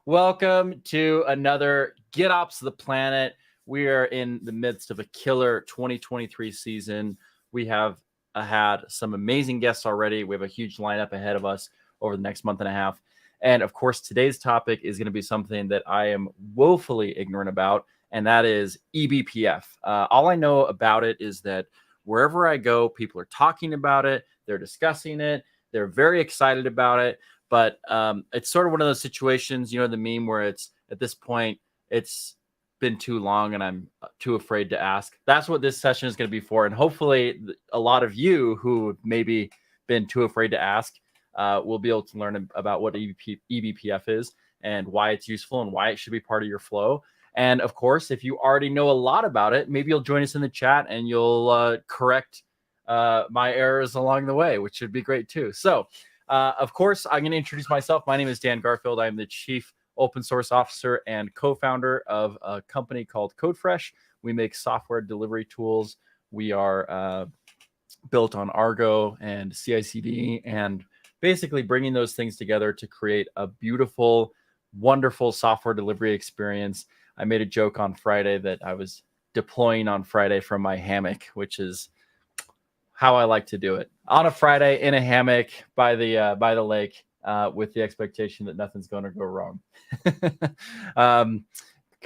Welcome to another GitOps the Planet. We are in the midst of a killer 2023 season. We have had some amazing guests already. We have a huge lineup ahead of us over the next month and a half. And of course, today's topic is going to be something that I am woefully ignorant about, and that is eBPF. All I know about it is that wherever I go, people are talking about it, they're discussing it, they're very excited about it. But it's sort of one of those situations, the meme where it's at this point, it's been too long and I'm too afraid to ask. That's what this session is going to be for. And hopefully a lot of you who maybe been too afraid to ask will be able to learn about what eBPF is and why it's useful and why it should be part of your flow. And of course, if you already know a lot about it, maybe you'll join us in the chat and you'll correct my errors along the way, which should be great too. So of course, I'm going to introduce myself. My name is Dan Garfield. I'm the Chief Open Source Officer and co-founder of a company called CodeFresh. We make software delivery tools. We are built on Argo and CI/CD, and basically bringing those things together to create a beautiful, wonderful software delivery experience. I made a joke on Friday that I was deploying on Friday from my hammock, which is how I like to do it, on a Friday in a hammock by the lake, with the expectation that nothing's going to go wrong.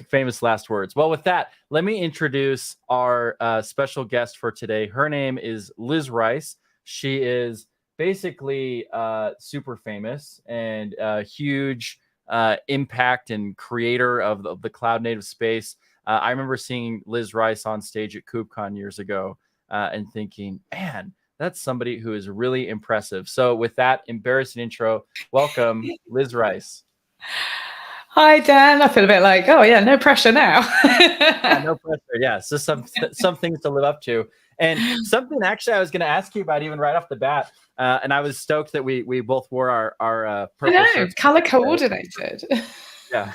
Famous last words. Well, with that, let me introduce our special guest for today. Her name is Liz Rice. She is basically super famous and a huge impact and creator of the cloud native space. I remember seeing Liz Rice on stage at KubeCon years ago. And thinking, man, that's somebody who is really impressive. So with that embarrassing intro, welcome, Liz Rice. Hi, Dan. I feel a bit like, oh, yeah, no pressure now. Yeah, no pressure. Yeah, so some things to live up to. And something actually I was going to ask you about even right off the bat. And I was stoked that we both wore our purple shirts. Color coordinated. Yeah.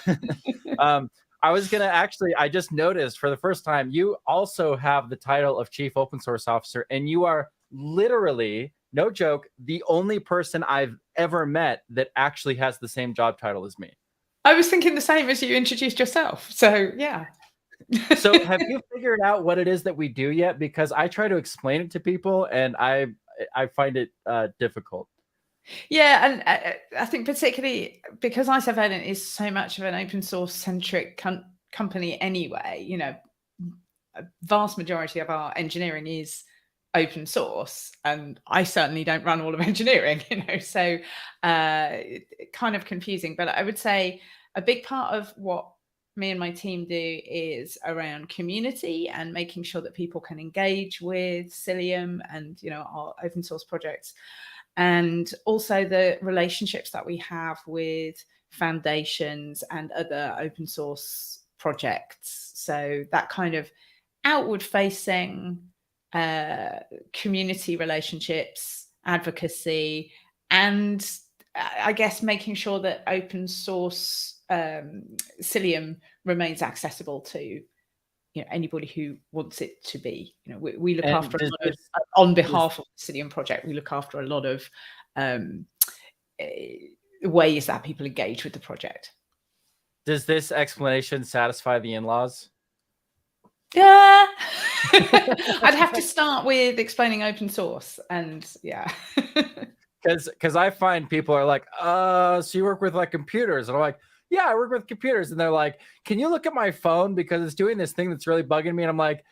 I was going to I just noticed for the first time, you also have the title of Chief Open Source Officer, and you are literally, no joke, the only person I've ever met that actually has the same job title as me. I was thinking the same as you introduced yourself. So, yeah. So have you figured out what it is that we do yet? Because I try to explain it to people, and I find it difficult. Yeah, and I think particularly because ISOvalent is so much of an open source centric company anyway, a vast majority of our engineering is open source, and I certainly don't run all of engineering, so kind of confusing. But I would say a big part of what me and my team do is around community and making sure that people can engage with Psyllium and, our open source projects. And also the relationships that we have with foundations and other open source projects. So that kind of outward facing community relationships, advocacy, and I guess making sure that open source Psyllium remains accessible to anybody who wants it to be. We look after a lot of, on behalf of the Psyllium project, we look after a lot of ways that people engage with the project. Does this explanation satisfy the in-laws? Yeah. I'd have to start with explaining open source, and yeah. Because I find people are like, so you work with like computers, and I'm like, yeah, I work with computers. And they're like, can you look at my phone because it's doing this thing that's really bugging me? And I'm like,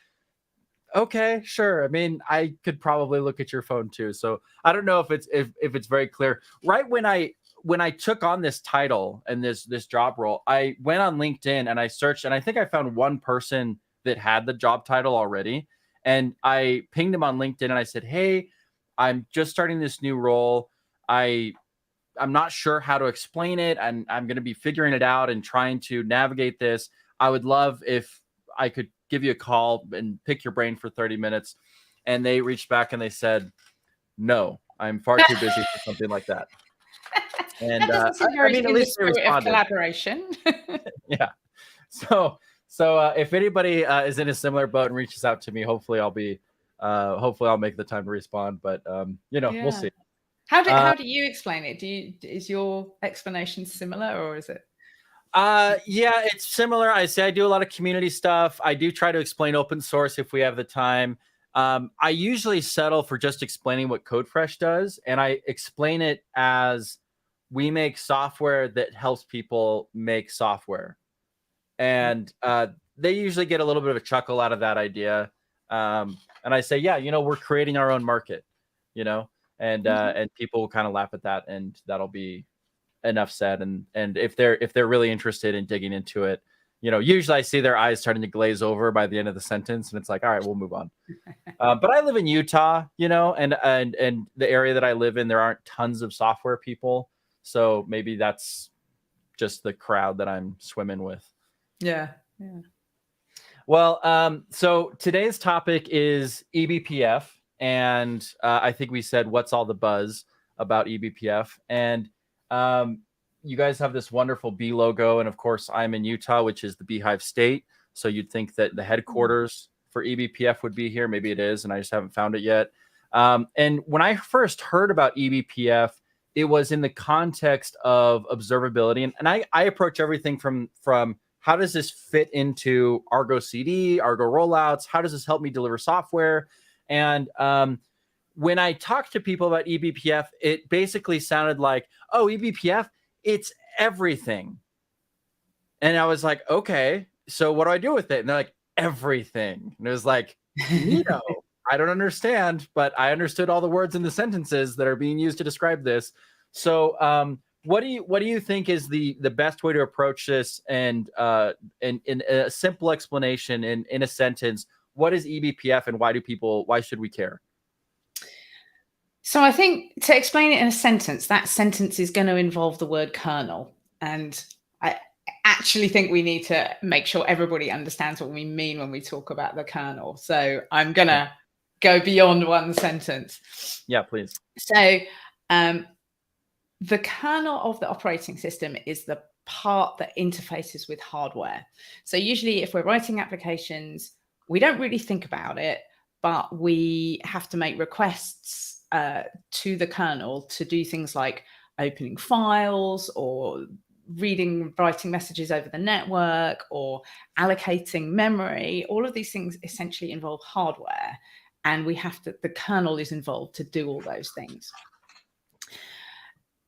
okay, sure. I mean, I could probably look at your phone too. So I don't know if it's very clear. Right when I took on this title and this job role, I went on LinkedIn and I searched, and I think I found one person that had the job title already. And I pinged him on LinkedIn and I said, hey, I'm just starting this new role. I'm not sure how to explain it, and I'm going to be figuring it out and trying to navigate this. I would love if I could give you a call and pick your brain for 30 minutes. And they reached back and they said, no, I'm far too busy for something like that. And I mean, at least they responded. Collaboration. Yeah. So if anybody is in a similar boat and reaches out to me, hopefully I'll make the time to respond. But we'll see. How do you explain it? Is your explanation similar, or is it? Yeah, it's similar. I say I do a lot of community stuff. I do try to explain open source if we have the time. I usually settle for just explaining what CodeFresh does, and I explain it as we make software that helps people make software. And they usually get a little bit of a chuckle out of that idea. And I say, yeah, we're creating our own market, and people will kind of laugh at that, and that'll be enough said. And if they're really interested in digging into it, usually I see their eyes starting to glaze over by the end of the sentence, and it's like, all right, we'll move on. But I live in Utah, and the area that I live in, there aren't tons of software people, so maybe that's just the crowd that I'm swimming with. Yeah. Well, so today's topic is eBPF, and I think we said what's all the buzz about eBPF, and you guys have this wonderful bee logo, and of course I'm in Utah, which is the Beehive State, so you'd think that the headquarters for eBPF would be here. Maybe it is, and I just haven't found it yet. And when I first heard about eBPF, it was in the context of observability, and I approach everything from how does this fit into Argo CD, Argo rollouts? How does this help me deliver software? And when I talked to people about eBPF, it basically sounded like, oh, eBPF, it's everything. And I was like, okay, so what do I do with it? And they're like, everything. And it was like, I don't understand, but I understood all the words in the sentences that are being used to describe this. So what do you think is the best way to approach this? And in a simple explanation, in a sentence, what is eBPF and why should we care? So I think to explain it in a sentence, that sentence is going to involve the word kernel. And I actually think we need to make sure everybody understands what we mean when we talk about the kernel. So I'm going to go beyond one sentence. Yeah, please. So the kernel of the operating system is the part that interfaces with hardware. So usually if we're writing applications, we don't really think about it, but we have to make requests to the kernel to do things like opening files or writing messages over the network or allocating memory. All of these things essentially involve hardware, and the kernel is involved to do all those things.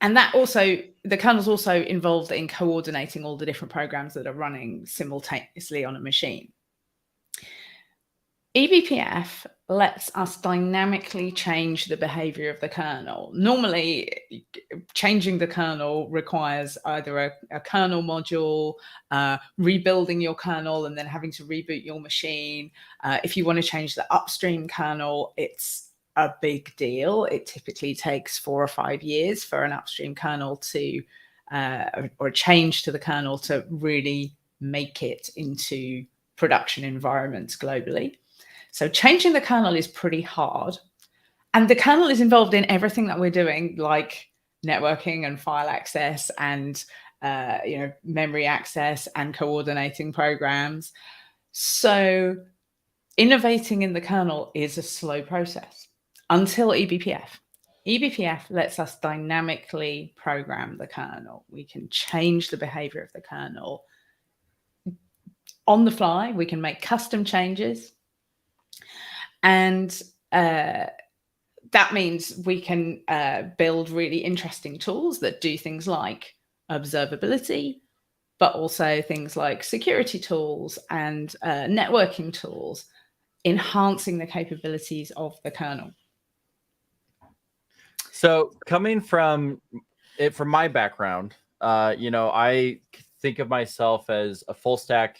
And the kernel's also involved in coordinating all the different programs that are running simultaneously on a machine. eBPF lets us dynamically change the behavior of the kernel. Normally, changing the kernel requires either a kernel module, rebuilding your kernel, and then having to reboot your machine. If you want to change the upstream kernel, it's a big deal. It typically takes 4 or 5 years for an upstream kernel to, or a change to the kernel to really make it into production environments globally. So changing the kernel is pretty hard. And the kernel is involved in everything that we're doing, like networking and file access and memory access and coordinating programs. So innovating in the kernel is a slow process until eBPF. eBPF lets us dynamically program the kernel. We can change the behavior of the kernel on the fly. We can make custom changes. And that means we can build really interesting tools that do things like observability, but also things like security tools and networking tools, enhancing the capabilities of the kernel. So coming from my background, I think of myself as a full stack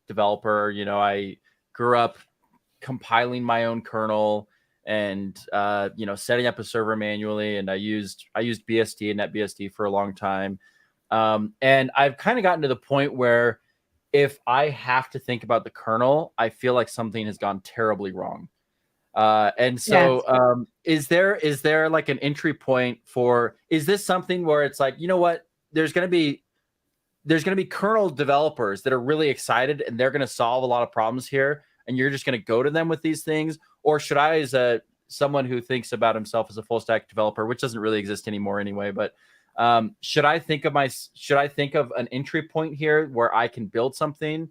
developer. I grew up compiling my own kernel and setting up a server manually, and I used BSD and NetBSD for a long time, and I've kind of gotten to the point where if I have to think about the kernel, I feel like something has gone terribly wrong. And so is there like an entry point for, is this something where it's like, what, there's going to be kernel developers that are really excited and they're going to solve a lot of problems here, and you're just going to go to them with these things? Or should I, as a someone who thinks about himself as a full stack developer, which doesn't really exist anymore anyway, but should I think of an entry point here where I can build something?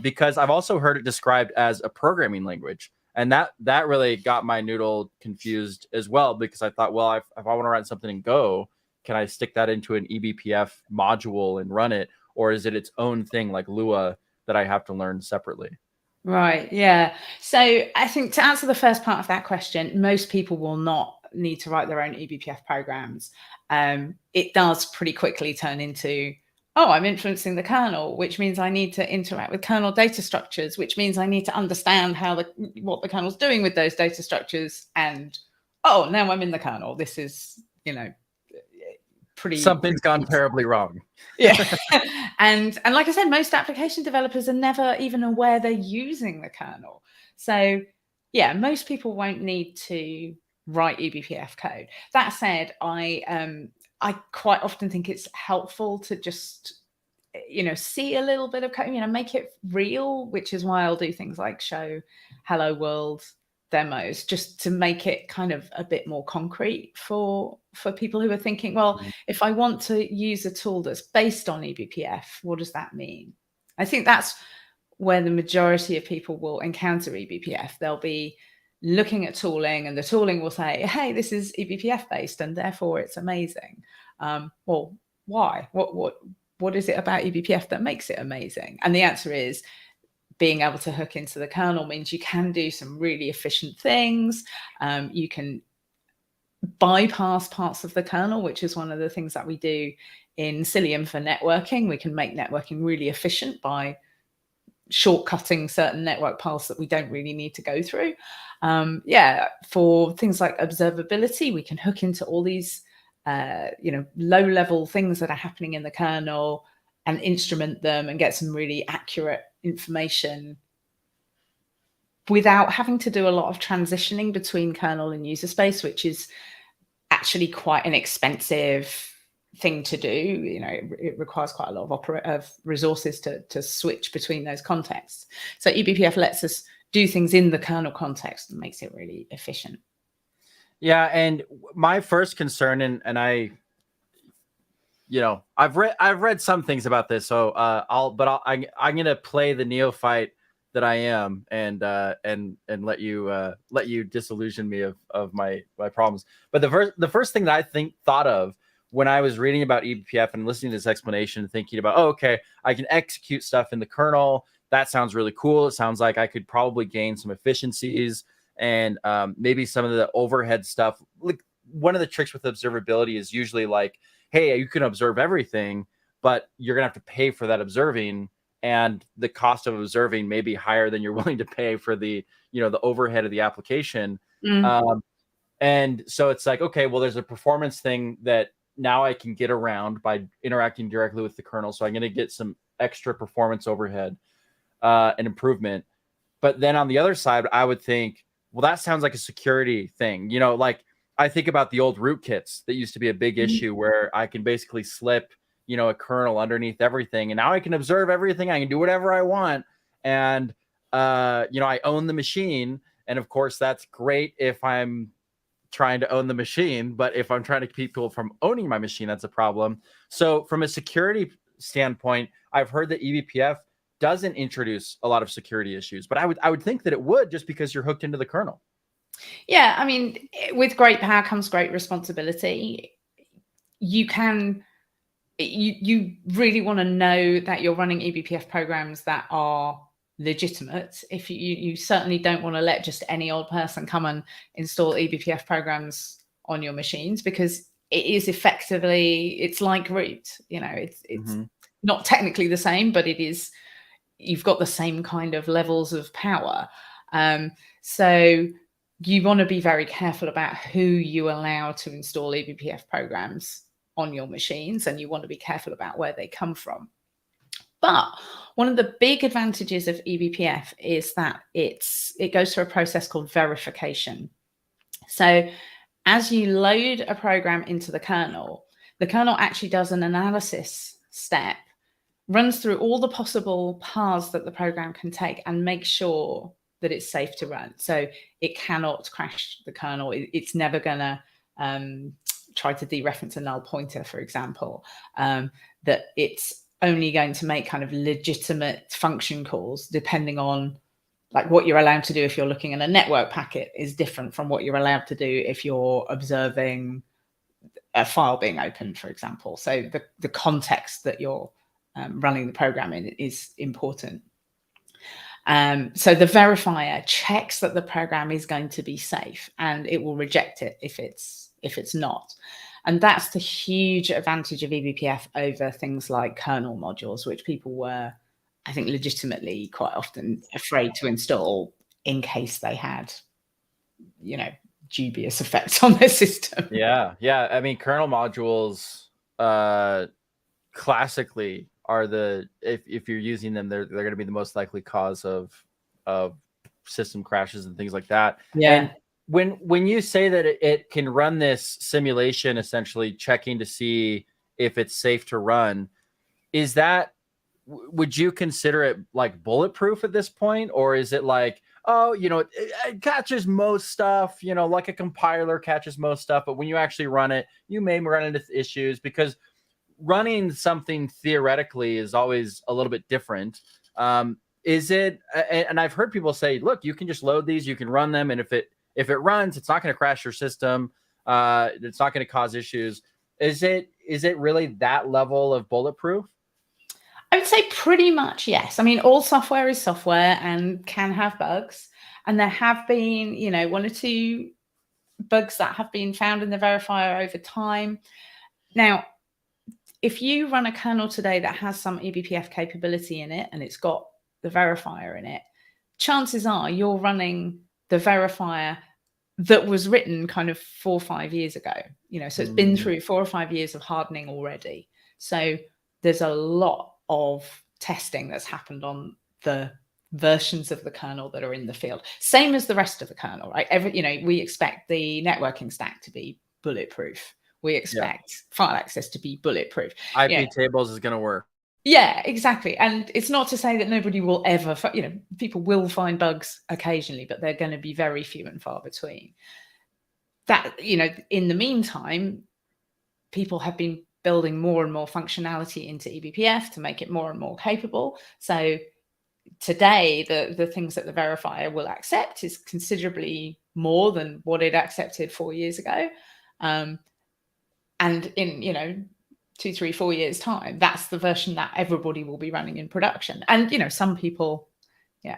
Because I've also heard it described as a programming language, and that really got my noodle confused as well, because I thought, well, if I want to write something in Go, can I stick that into an eBPF module and run it, or is it its own thing like Lua that I have to learn separately? Right. Yeah. So I think to answer the first part of that question, most people will not need to write their own eBPF programs. It does pretty quickly turn into, oh, I'm influencing the kernel, which means I need to interact with kernel data structures, which means I need to understand what the kernel's doing with those data structures. And, oh, now I'm in the kernel. This is, something's gone terribly wrong. Yeah. and like I said, most application developers are never even aware they're using the kernel. So yeah, most people won't need to write eBPF code. That said, I quite often think it's helpful to just see a little bit of code, make it real, which is why I'll do things like show hello world demos, just to make it kind of a bit more concrete for people who are thinking, well, if I want to use a tool that's based on eBPF, what does that mean? I think that's where the majority of people will encounter eBPF. They'll be looking at tooling, and the tooling will say, hey, this is eBPF based, and therefore it's amazing. Well, why? What is it about eBPF that makes it amazing? And the answer is, being able to hook into the kernel means you can do some really efficient things. You can bypass parts of the kernel, which is one of the things that we do in Psyllium for networking. We can make networking really efficient by shortcutting certain network paths that we don't really need to go through. For things like observability, we can hook into all these low-level things that are happening in the kernel and instrument them and get some really accurate information without having to do a lot of transitioning between kernel and user space, which is actually quite an expensive thing to do. It requires quite a lot of resources to switch between those contexts. So eBPF lets us do things in the kernel context and makes it really efficient. Yeah, and my first concern, and I've read some things about this, so I'm gonna play the neophyte that I am, and let you disillusion me of my problems. But the first thing that I thought of when I was reading about eBPF and listening to this explanation, thinking about, oh, okay, I can execute stuff in the kernel. That sounds really cool. It sounds like I could probably gain some efficiencies and maybe some of the overhead stuff. Like, one of the tricks with observability is usually like, hey, you can observe everything, but you're gonna have to pay for that observing, and the cost of observing may be higher than you're willing to pay for the the overhead of the application. And so it's like, okay, well, there's a performance thing that now I can get around by interacting directly with the kernel. So I'm going to get some extra performance overhead and improvement. But then on the other side, I would think, well, that sounds like a security thing. Like I think about the old rootkits that used to be a big issue where I can basically slip, a kernel underneath everything. And now I can observe everything. I can do whatever I want. And, I own the machine. And of course, that's great if I'm trying to own the machine. But if I'm trying to keep people from owning my machine, that's a problem. So from a security standpoint, I've heard that eBPF doesn't introduce a lot of security issues, but I would think that it would, just because you're hooked into the kernel. Yeah, I mean, with great power comes great responsibility. You really want to know that you're running eBPF programs that are legitimate. If you certainly don't want to let just any old person come and install eBPF programs on your machines, because it is effectively, it's like root. It's not technically the same, but it is. You've got the same kind of levels of power. So you want to be very careful about who you allow to install eBPF programs on your machines, and you want to be careful about where they come from. But one of the big advantages of eBPF is that it goes through a process called verification. So as you load a program into the kernel actually does an analysis step, runs through all the possible paths that the program can take, and makes sure that it's safe to run. So it cannot crash the kernel. It's never going to try to dereference a null pointer, for example, that it's only going to make kind of legitimate function calls depending on like what you're allowed to do. If you're looking at a network packet is different from what you're allowed to do if you're observing a file being opened, for example. So the context that you're running the program in is important. So the verifier checks that the program is going to be safe, and it will reject it if it's not. And that's the huge advantage of eBPF over things like kernel modules, which people were, I think, legitimately quite often afraid to install in case they had, dubious effects on their system. Yeah. I mean, kernel modules classically are if you're using them, they're going to be the most likely cause of system crashes and things like that. Yeah. And when you say that it can run this simulation, essentially checking to see if it's safe to run, would you consider it like bulletproof at this point? Or is it like, oh, it catches most stuff, like a compiler catches most stuff, but when you actually run it, you may run into issues? Because running something theoretically is always a little bit different. Is it, and I've heard people say, look, you can just load these, you can run them, and if it runs, it's not going to crash your system. It's not going to cause issues. Is it really that level of bulletproof? I would say pretty much, yes. I mean, all software is software and can have bugs. And there have been, one or two bugs that have been found in the verifier over time. Now, if you run a kernel today that has some eBPF capability in it and it's got the verifier in it, chances are you're running the verifier that was written kind of 4 or 5 years ago. So it's been through 4 or 5 years of hardening already. So there's a lot of testing that's happened on the versions of the kernel that are in the field. Same as the rest of the kernel, right? We expect the networking stack to be bulletproof. We expect file access to be bulletproof. IP tables is going to work. Yeah, exactly. And it's not to say that nobody will ever, people will find bugs occasionally, but they're going to be very few and far between. That, in the meantime, people have been building more and more functionality into eBPF to make it more and more capable. So today, the things that the verifier will accept is considerably more than what it accepted 4 years ago. And in, 2, 3, 4 years time, that's the version that everybody will be running in production. And, some people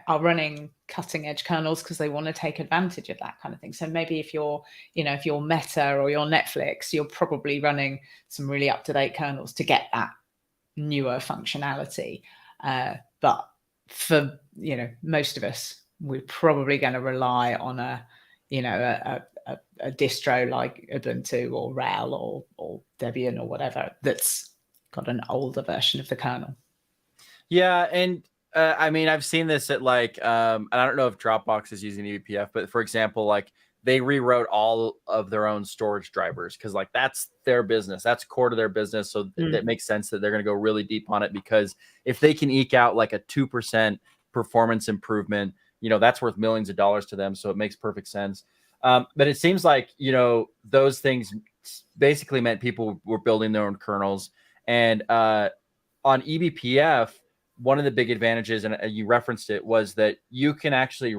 are running cutting edge kernels because they want to take advantage of that kind of thing. So maybe if you're Meta or you're Netflix, you're probably running some really up-to-date kernels to get that newer functionality. But for, most of us, we're probably going to rely on a distro like Ubuntu or RHEL or Debian or whatever that's got an older version of the kernel. Yeah, and I mean, I've seen this at I don't know if Dropbox is using eBPF, but for example, they rewrote all of their own storage drivers because that's their business. That's core to their business. So that makes sense that they're going to go really deep on it, because if they can eke out a 2% performance improvement, that's worth millions of dollars to them. So it makes perfect sense. But it seems like, those things basically meant people were building their own kernels. And on eBPF, one of the big advantages, and you referenced it, was that you can actually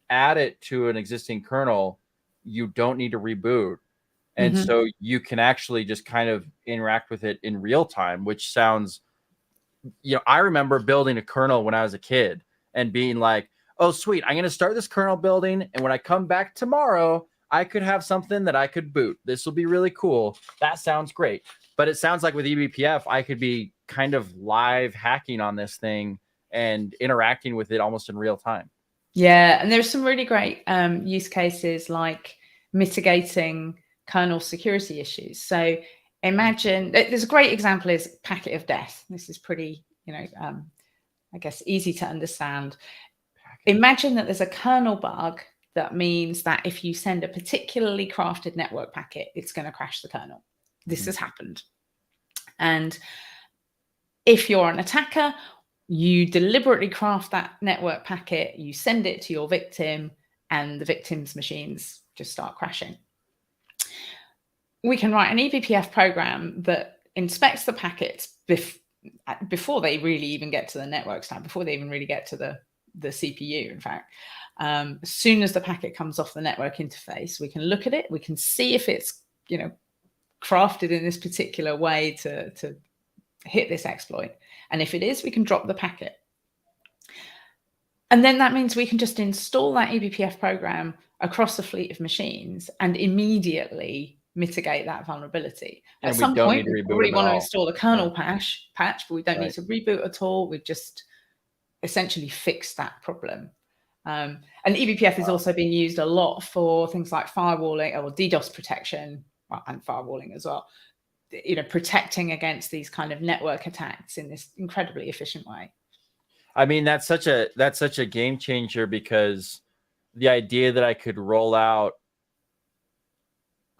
add it to an existing kernel. You don't need to reboot. And so you can actually just kind of interact with it in real time, which sounds, I remember building a kernel when I was a kid and being like, oh, sweet, I'm going to start this kernel building, and when I come back tomorrow, I could have something that I could boot. This will be really cool. That sounds great. But it sounds like with eBPF, I could be kind of live hacking on this thing and interacting with it almost in real time. Yeah, and there's some really great use cases like mitigating kernel security issues. So imagine, there's a great example is packet of death. This is pretty, I guess, easy to understand. Imagine that there's a kernel bug that means that if you send a particularly crafted network packet, it's going to crash the kernel. This has happened. And if you're an attacker, You deliberately craft that network packet, you send it to your victim, and the victim's machines just start crashing. We can write an eBPF program that inspects the packets before they really even get to the network stack, before they even really get to the CPU, in fact. As soon as the packet comes off the network interface, we can look at it, we can see if it's, crafted in this particular way to hit this exploit. And if it is, we can drop the packet. And then that means we can just install that eBPF program across the fleet of machines and immediately mitigate that vulnerability. And at some point, we probably want to install a kernel patch, but we don't need to reboot at all. We've just essentially fixed that problem. And eBPF is also being used a lot for things like firewalling or DDoS protection, and firewalling as well. Protecting against these kind of network attacks in this incredibly efficient way. I mean, that's such a game changer, because the idea that I could roll out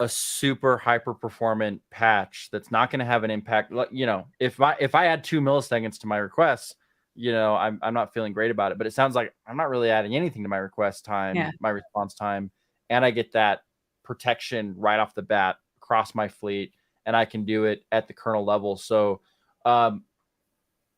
a super hyper performant patch that's not going to have an impact. If I add 2 milliseconds to my requests, I'm not feeling great about it. But it sounds like I'm not really adding anything to my request time, my response time, and I get that protection right off the bat across my fleet, and I can do it at the kernel level. So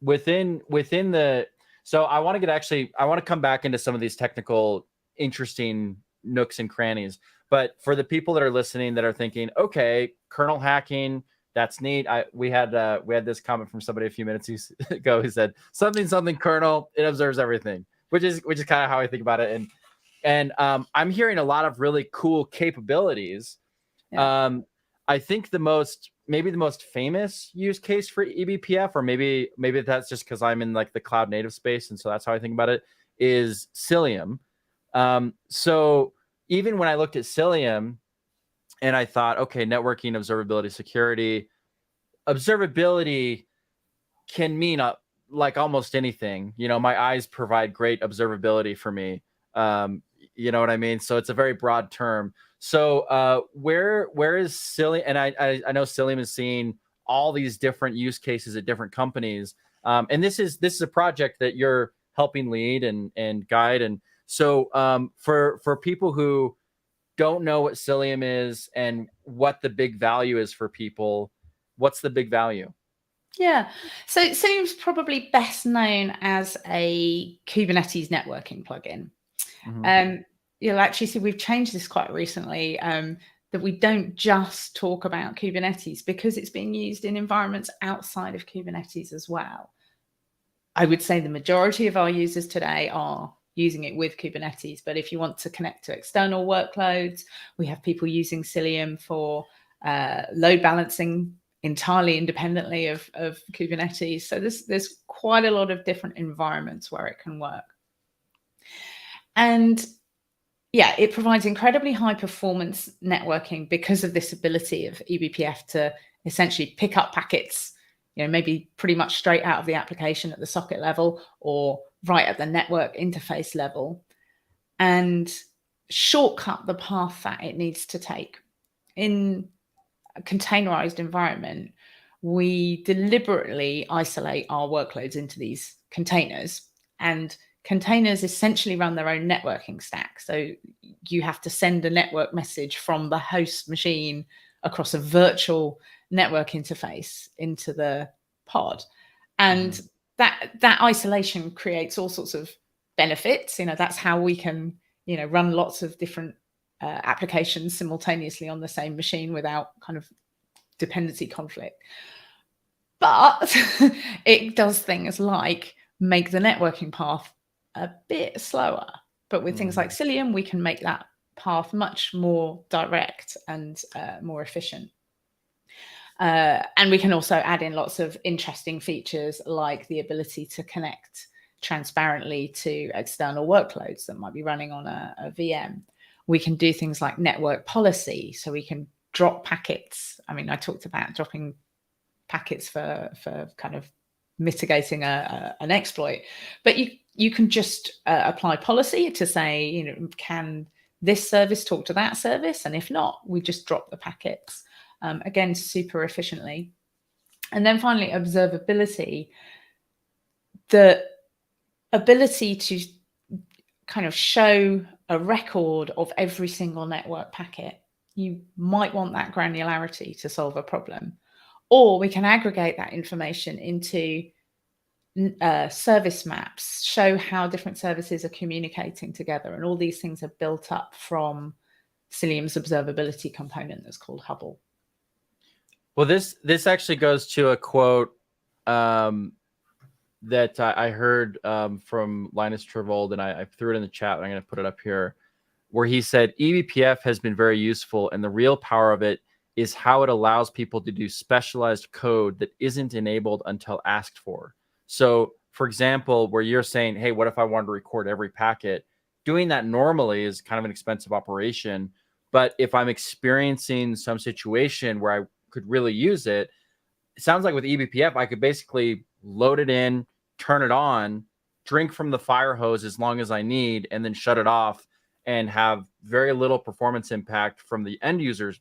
within the, so I want to come back into some of these technical, interesting nooks and crannies. But for the people that are listening that are thinking, okay, kernel hacking, that's neat. We had this comment from somebody a few minutes ago who said something kernel, it observes everything, which is kind of how I think about it. And I'm hearing a lot of really cool capabilities. Yeah. I think maybe the most famous use case for eBPF, or maybe that's just because I'm in like the cloud native space, and so that's how I think about it, is Psyllium. So even when I looked at Psyllium and I thought, okay, networking, observability, security, observability can mean like almost anything. My eyes provide great observability for me. You know what I mean? So it's a very broad term. So where is Psyllium? And I know Psyllium is seeing all these different use cases at different companies. And this is a project that you're helping lead and guide. And so for people who don't know what Psyllium is and what the big value is for people, what's the big value? Yeah, so Psyllium's probably best known as a Kubernetes networking plugin. Mm-hmm. You'll actually see we've changed this quite recently, that we don't just talk about Kubernetes, because it's being used in environments outside of Kubernetes as well. I would say the majority of our users today are using it with Kubernetes, but if you want to connect to external workloads, we have people using Psyllium for load balancing entirely independently of Kubernetes. So there's quite a lot of different environments where it can work. And yeah, it provides incredibly high performance networking because of this ability of eBPF to essentially pick up packets, maybe pretty much straight out of the application at the socket level or right at the network interface level, and shortcut the path that it needs to take. In a containerized environment, we deliberately isolate our workloads into these containers, and containers essentially run their own networking stack. So you have to send a network message from the host machine across a virtual network interface into the pod. And that isolation creates all sorts of benefits. That's how we can, run lots of different applications simultaneously on the same machine without kind of dependency conflict. But it does things like make the networking path a bit slower. But with things like Psyllium, we can make that path much more direct and more efficient. And we can also add in lots of interesting features, like the ability to connect transparently to external workloads that might be running on a VM. We can do things like network policy, so we can drop packets. I mean, I talked about dropping packets for kind of mitigating an exploit, but you can just apply policy to say, can this service talk to that service? And if not, we just drop the packets. Again, super efficiently. And then finally, observability. the ability to kind of show a record of every single network packet, you might want that granularity to solve a problem. Or we can aggregate that information into service maps, show how different services are communicating together. And all these things are built up from Psyllium's observability component that's called Hubble. Well, this actually goes to a quote that I heard from Linus Torvald, and I threw it in the chat. I'm going to put it up here, where he said eBPF has been very useful, and the real power of it is how it allows people to do specialized code that isn't enabled until asked for. So, for example, where you're saying, hey, what if I wanted to record every packet? Doing that normally is kind of an expensive operation. But if I'm experiencing some situation where I could really use it, it sounds like with eBPF, I could basically load it in, turn it on, drink from the fire hose as long as I need, and then shut it off and have very little performance impact from the end user's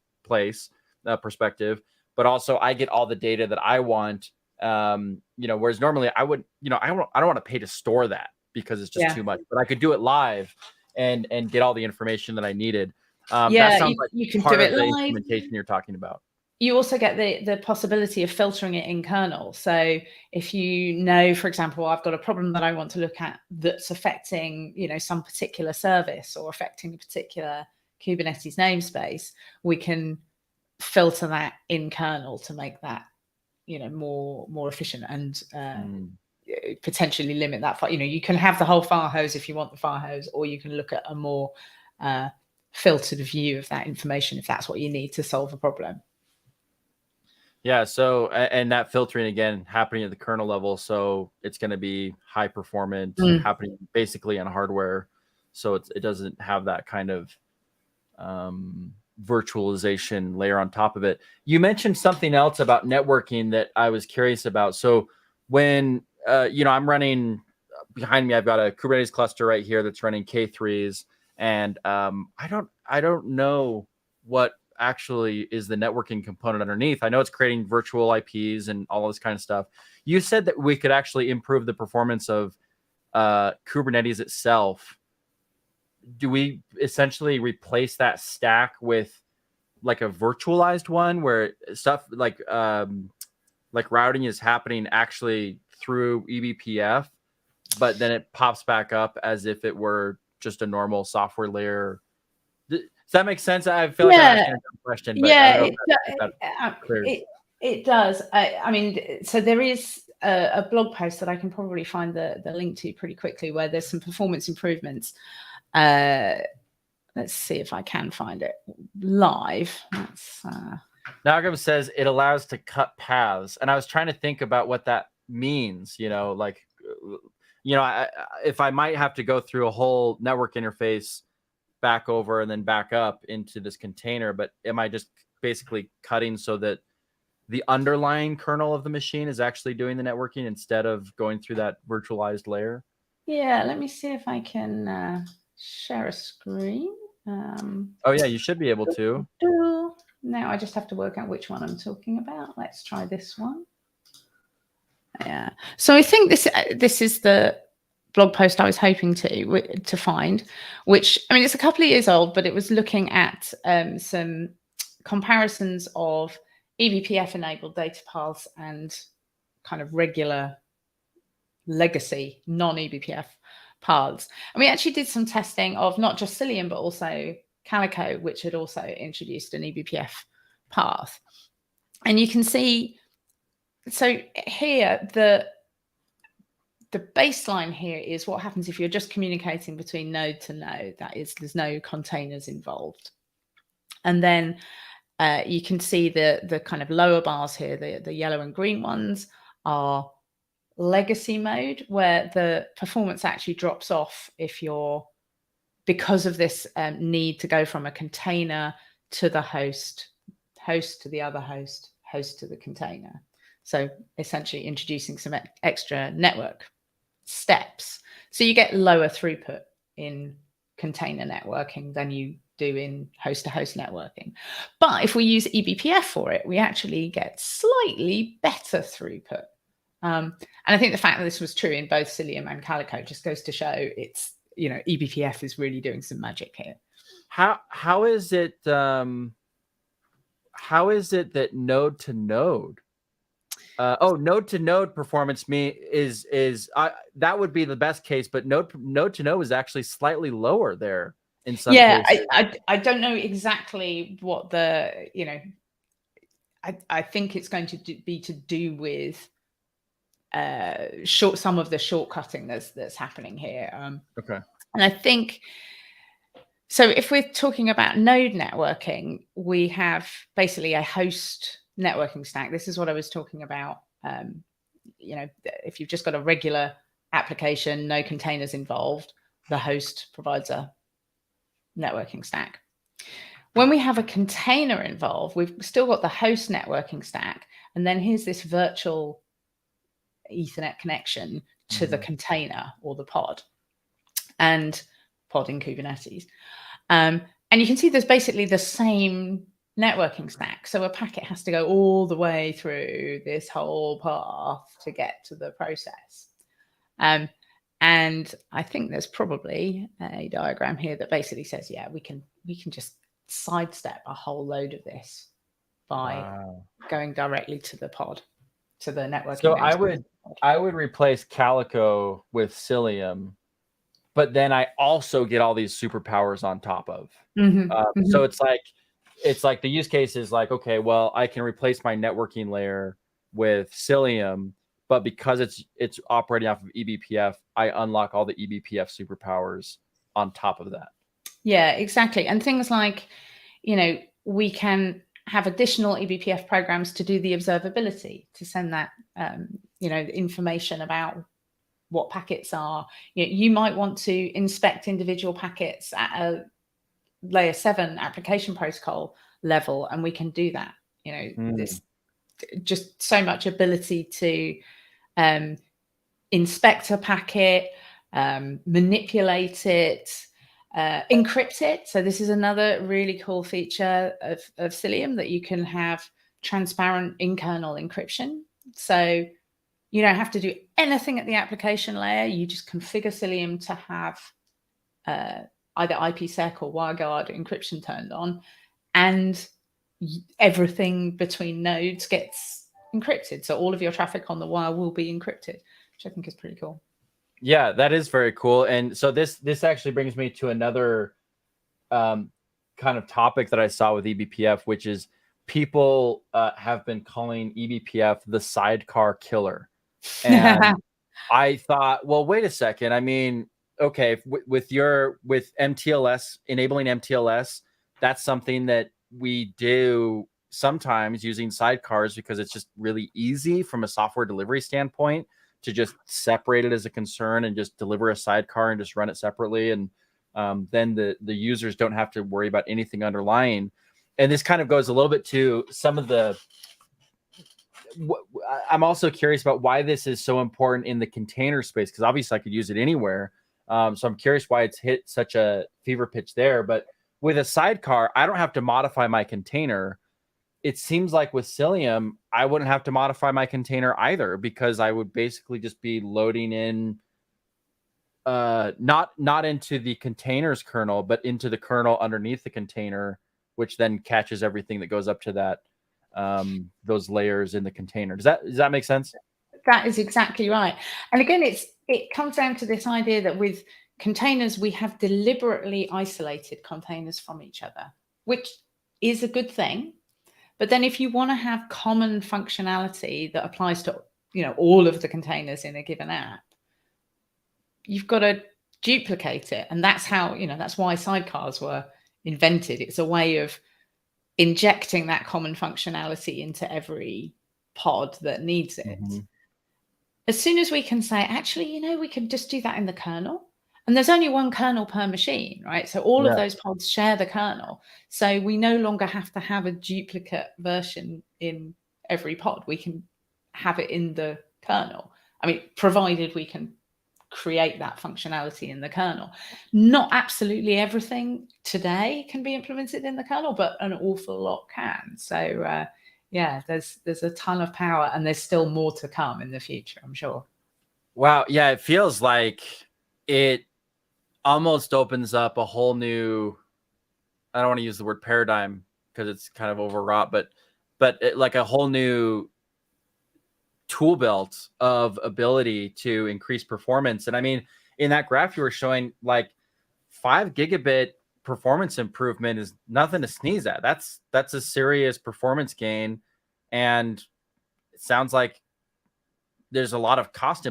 perspective. But also I get all the data that I want. Whereas normally I would, I don't want to pay to store that because it's just too much, but I could do it live and get all the information that I needed. That sounds like you can part do of it the live. implementation you're talking about. You also get the possibility of filtering it in kernel. So if you know, for example, I've got a problem that I want to look at that's affecting, some particular service or affecting a particular Kubernetes namespace, we can filter that in kernel to make that, more efficient and potentially limit that. You can have the whole fire hose if you want the fire hose, or you can look at a more filtered view of that information if that's what you need to solve a problem. Yeah. So, and that filtering again happening at the kernel level. So it's going to be high performant, happening basically on hardware. So it doesn't have that kind of virtualization layer on top of it. You mentioned something else about networking that I was curious about. So when, I'm running behind me, I've got a Kubernetes cluster right here that's running K3s. And I don't know what actually is the networking component underneath. I know it's creating virtual IPs and all this kind of stuff. You said that we could actually improve the performance of Kubernetes itself. Do we essentially replace that stack with like a virtualized one where stuff like routing is happening actually through eBPF, but then it pops back up as if it were just a normal software layer? Does that make sense? I feel like I'm asking a dumb question, but I don't know it does. I mean, so there is a blog post that I can probably find the link to pretty quickly where there's some performance improvements. Let's see if I can find it live. Nagam says it allows to cut paths, and I was trying to think about what that means. If I might have to go through a whole network interface back over and then back up into this container, but am I just basically cutting so that the underlying kernel of the machine is actually doing the networking instead of going through that virtualized layer? Yeah, let me see if I can share a screen. Oh yeah, you should be able to. Now I just have to work out which one I'm talking about. Let's try this one. Yeah. So I think this is the blog post I was hoping to find, which, I mean, it's a couple of years old, but it was looking at some comparisons of eBPF enabled data paths and kind of regular legacy non-eBPF paths. And we actually did some testing of not just Psyllium, but also Calico, which had also introduced an eBPF path. And you can see, so here, the baseline here is what happens if you're just communicating between node to node. That is, there's no containers involved. And then you can see the kind of lower bars here, the yellow and green ones are legacy mode, where the performance actually drops off because of this need to go from a container to the host to the other host to the container. So essentially introducing some extra network steps. So you get lower throughput in container networking than you do in host-to-host networking. But if we use eBPF for it, we actually get slightly better throughput And I think the fact that this was true in both Psyllium and Calico just goes to show it's, eBPF is really doing some magic here. How is it that node to node? Node to node performance that would be the best case, but node to node is actually slightly lower there in some cases. I don't know exactly what the I think it's going to be to do with some of the shortcutting that's happening here. Okay. And I think so. If we're talking about node networking, we have basically a host networking stack. This is what I was talking about. If you've just got a regular application, no containers involved, the host provides a networking stack. When we have a container involved, we've still got the host networking stack, and then here's this virtual Ethernet connection to the container or the pod in Kubernetes. And you can see there's basically the same networking stack. So a packet has to go all the way through this whole path to get to the process. And I think there's probably a diagram here that basically says, yeah, we can just sidestep a whole load of this by going directly to the pod, to the networking. So I would replace Calico with Psyllium, but then I also get all these superpowers on top of. So it's like the use case is like, okay, well, I can replace my networking layer with Psyllium, but because it's operating off of eBPF, I unlock all the eBPF superpowers on top of that. Yeah, exactly. And things like, we can have additional eBPF programs to do the observability, to send that, information about what packets are. You might want to inspect individual packets at a layer 7 application protocol level, and we can do that. There's just so much ability to inspect a packet, manipulate it, encrypt it. So this is another really cool feature of Psyllium, that you can have transparent in-kernel encryption. So you don't have to do anything at the application layer. You just configure Psyllium to have either IPsec or WireGuard encryption turned on, and everything between nodes gets encrypted. So all of your traffic on the wire will be encrypted, which I think is pretty cool. Yeah, that is very cool. And so this actually brings me to another kind of topic that I saw with eBPF, which is people have been calling eBPF the sidecar killer. And I thought, well, wait a second. I mean, okay, with MTLS, enabling MTLS, that's something that we do sometimes using sidecars because it's just really easy from a software delivery standpoint to just separate it as a concern and just deliver a sidecar and just run it separately. And then the users don't have to worry about anything underlying. And this kind of goes a little bit to some of the, I'm also curious about why this is so important in the container space, because obviously I could use it anywhere. So I'm curious why it's hit such a fever pitch there. But with a sidecar, I don't have to modify my container. It seems like with Psyllium, I wouldn't have to modify my container either, because I would basically just be loading in, not into the container's kernel, but into the kernel underneath the container, which then catches everything that goes up to that, those layers in the container. Does that make sense? That is exactly right. And again, it comes down to this idea that with containers, we have deliberately isolated containers from each other, which is a good thing. But then if you want to have common functionality that applies to, all of the containers in a given app, you've got to duplicate it. And that's how, that's why sidecars were invented. It's a way of injecting that common functionality into every pod that needs it. As soon as we can say, actually, we can just do that in the kernel. And there's only one kernel per machine, right? So all of those pods share the kernel. So we no longer have to have a duplicate version in every pod. We can have it in the kernel. I mean, provided we can create that functionality in the kernel. Not absolutely everything today can be implemented in the kernel, but an awful lot can. So, yeah, there's a ton of power, and there's still more to come in the future, I'm sure. Wow. Yeah, it feels like it almost opens up a whole new, I don't want to use the word paradigm because it's kind of overwrought, but like a whole new tool belt of ability to increase performance. And I mean, in that graph you were showing, like 5 gigabit performance improvement is nothing to sneeze at. That's a serious performance gain. And it sounds like there's a lot of cost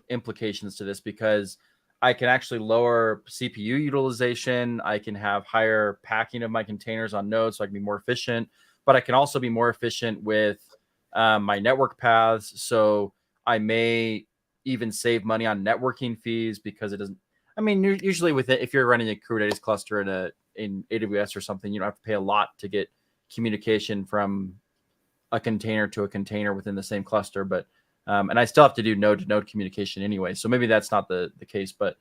implications to this, because I can actually lower CPU utilization. I can have higher packing of my containers on nodes, so I can be more efficient. But I can also be more efficient with my network paths. So I may even save money on networking fees, because it doesn't. I mean, usually with it, if you're running a Kubernetes cluster in AWS or something, you don't have to pay a lot to get communication from a container to a container within the same cluster. But and I still have to do node to node communication anyway. So maybe that's not the case, but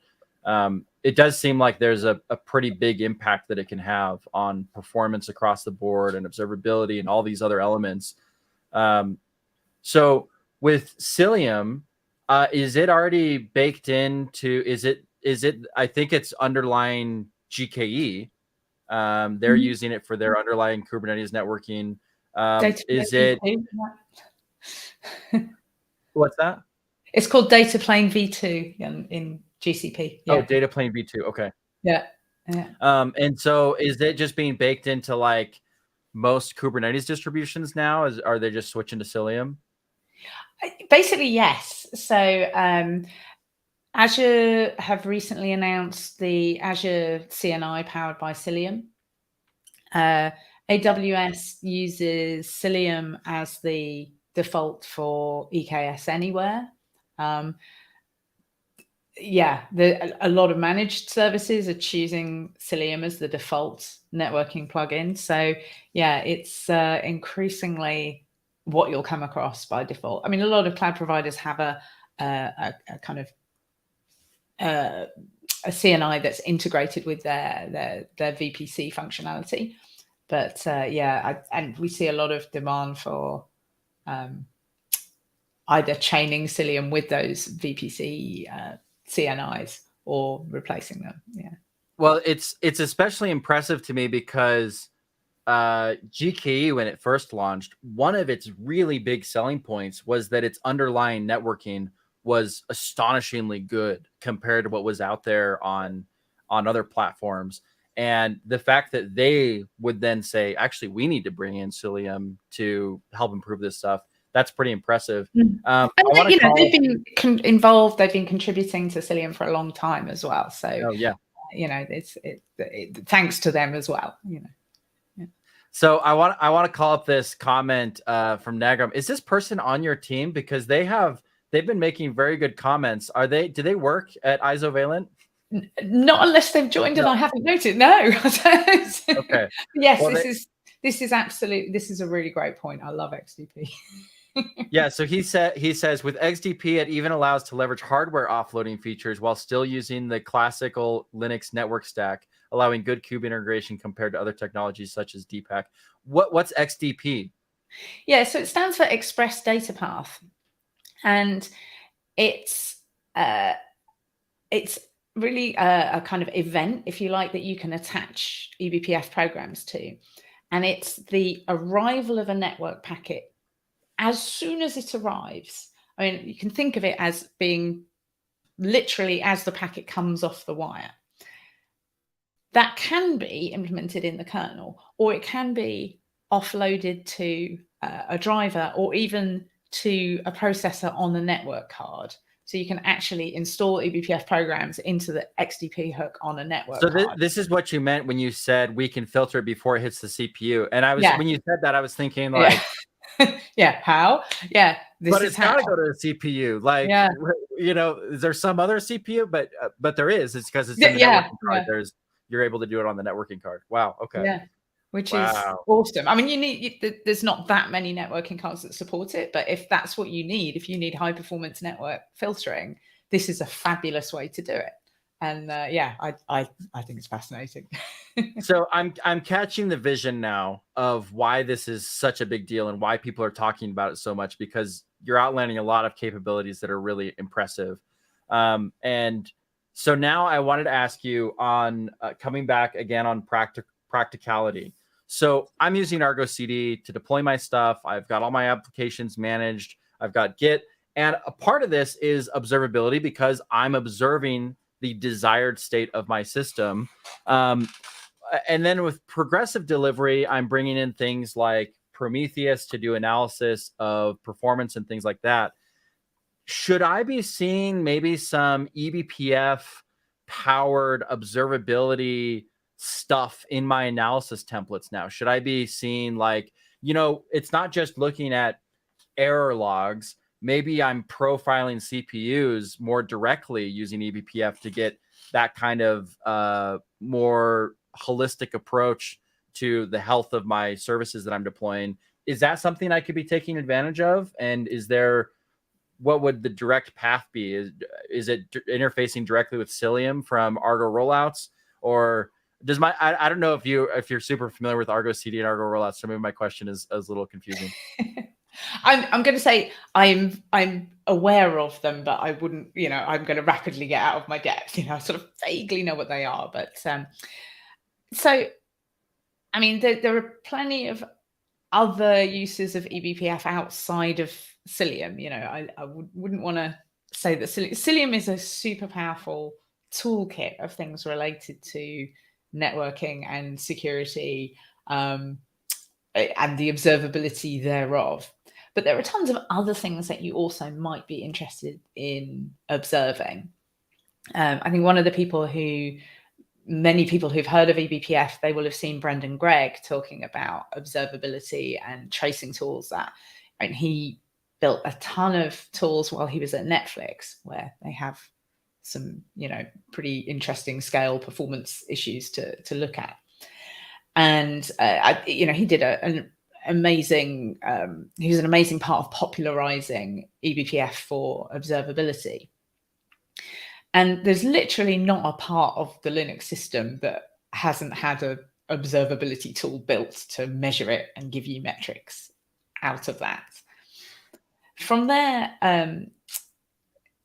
it does seem like there's a pretty big impact that it can have on performance across the board and observability and all these other elements. So with Psyllium, is it already baked into, is it, I think it's underlying GKE. They're using it for their underlying Kubernetes networking. Is it, what's that? It's called Data Plane V2 in GCP. Yeah. Oh, Data Plane V2. Okay. Yeah. And so is it just being baked into like most Kubernetes distributions now? Are they just switching to Psyllium? Basically, yes. So Azure have recently announced the Azure CNI powered by Psyllium. AWS uses Psyllium as the default for EKS Anywhere. Yeah, a lot of managed services are choosing Psyllium as the default networking plugin. So yeah, it's increasingly what you'll come across by default. I mean, a lot of cloud providers have a kind of a CNI that's integrated with their VPC functionality. But yeah, and we see a lot of demand for either chaining Psyllium with those VPC CNIs or replacing them. Yeah. Well, it's especially impressive to me because GKE, when it first launched, one of its really big selling points was that its underlying networking was astonishingly good compared to what was out there on other platforms. And the fact that they would then say, actually, we need to bring in Psyllium to help improve this stuff, that's pretty impressive. And they've been involved, they've been contributing to Psyllium for a long time as well. So, oh, yeah. It's thanks to them as well, Yeah. So I want to call up this comment from Nagram. Is this person on your team? Because they've been making very good comments. Do they work at ISOvalent? Not unless they've joined and I haven't noted. No. Okay. Yes, well, this is a really great point. I love XDP. Yeah, so he says with XDP, it even allows to leverage hardware offloading features while still using the classical Linux network stack, allowing good kube integration compared to other technologies such as DPAC. What's XDP? Yeah, so it stands for Express Data Path, and it's really a kind of event, if you like, that you can attach eBPF programs to, and it's the arrival of a network packet. As soon as it arrives, I mean, you can think of it as being literally as the packet comes off the wire. That can be implemented in the kernel, or it can be offloaded to a driver, or even to a processor on the network card. So you can actually install eBPF programs into the XDP hook on a network card. So this is what you meant when you said we can filter it before it hits the CPU. And when you said that, I was thinking like, yeah, how? Yeah, but it's got to go to the CPU. Like, is there some other CPU? But there is. It's because it's in the networking card. You're able to do it on the networking card. Wow. Okay. Yeah, which is awesome. I mean, there's not that many networking cards that support it, but if that's what you need, if you need high performance network filtering, this is a fabulous way to do it. And I think it's fascinating. So I'm catching the vision now of why this is such a big deal and why people are talking about it so much, because you're outlining a lot of capabilities that are really impressive. And so now I wanted to ask you on coming back again on practicality. So I'm using Argo CD to deploy my stuff. I've got all my applications managed. I've got Git. And a part of this is observability, because I'm observing the desired state of my system. And then with progressive delivery, I'm bringing in things like Prometheus to do analysis of performance and things like that. Should I be seeing maybe some eBPF powered observability stuff in my analysis templates now? Should I be seeing, like, it's not just looking at error logs. Maybe I'm profiling CPUs more directly using eBPF to get that kind of more holistic approach to the health of my services that I'm deploying. Is that something I could be taking advantage of? And what would the direct path be? Is it interfacing directly with Psyllium from Argo rollouts, or does I don't know if you're super familiar with Argo CD and Argo rollouts, so maybe my question is a little confusing. I'm going to say I'm aware of them, but I wouldn't, I'm going to rapidly get out of my depth. I sort of vaguely know what they are, but so, I mean, there are plenty of other uses of eBPF outside of Psyllium. I wouldn't want to say that Psyllium is a super powerful toolkit of things related to networking and security and the observability thereof. But there are tons of other things that you also might be interested in observing. I think many people who've heard of eBPF, they will have seen Brendan Gregg talking about observability and tracing tools he built a ton of tools while he was at Netflix, where they have some, pretty interesting scale performance issues to look at. And, he did an amazing, he was an amazing part of popularizing eBPF for observability. And there's literally not a part of the Linux system that hasn't had an observability tool built to measure it and give you metrics out of that. From there,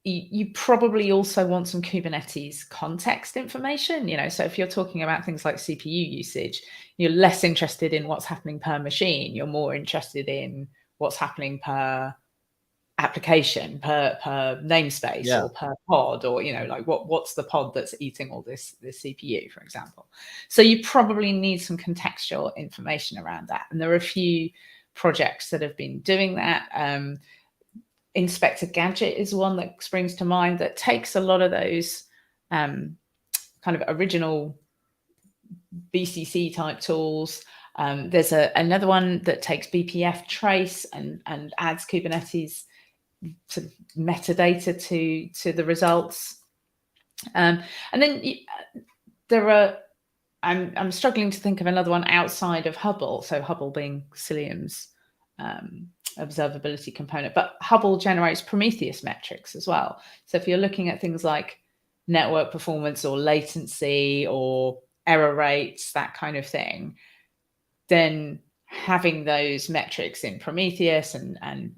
you probably also want some Kubernetes context information. So if you're talking about things like CPU usage, you're less interested in what's happening per machine. You're more interested in what's happening per application, per namespace, or per pod, or what's the pod that's eating all this CPU, for example. So you probably need some contextual information around that, and there are a few projects that have been doing that. Inspector Gadget is one that springs to mind that takes a lot of those kind of original BCC type tools. There's another one that takes BPF trace and adds Kubernetes sort of metadata to the results. And then there are, I'm struggling to think of another one outside of Hubble. So Hubble being Psyllium's observability component, but Hubble generates Prometheus metrics as well. So if you're looking at things like network performance or latency or error rates, that kind of thing, then having those metrics in Prometheus and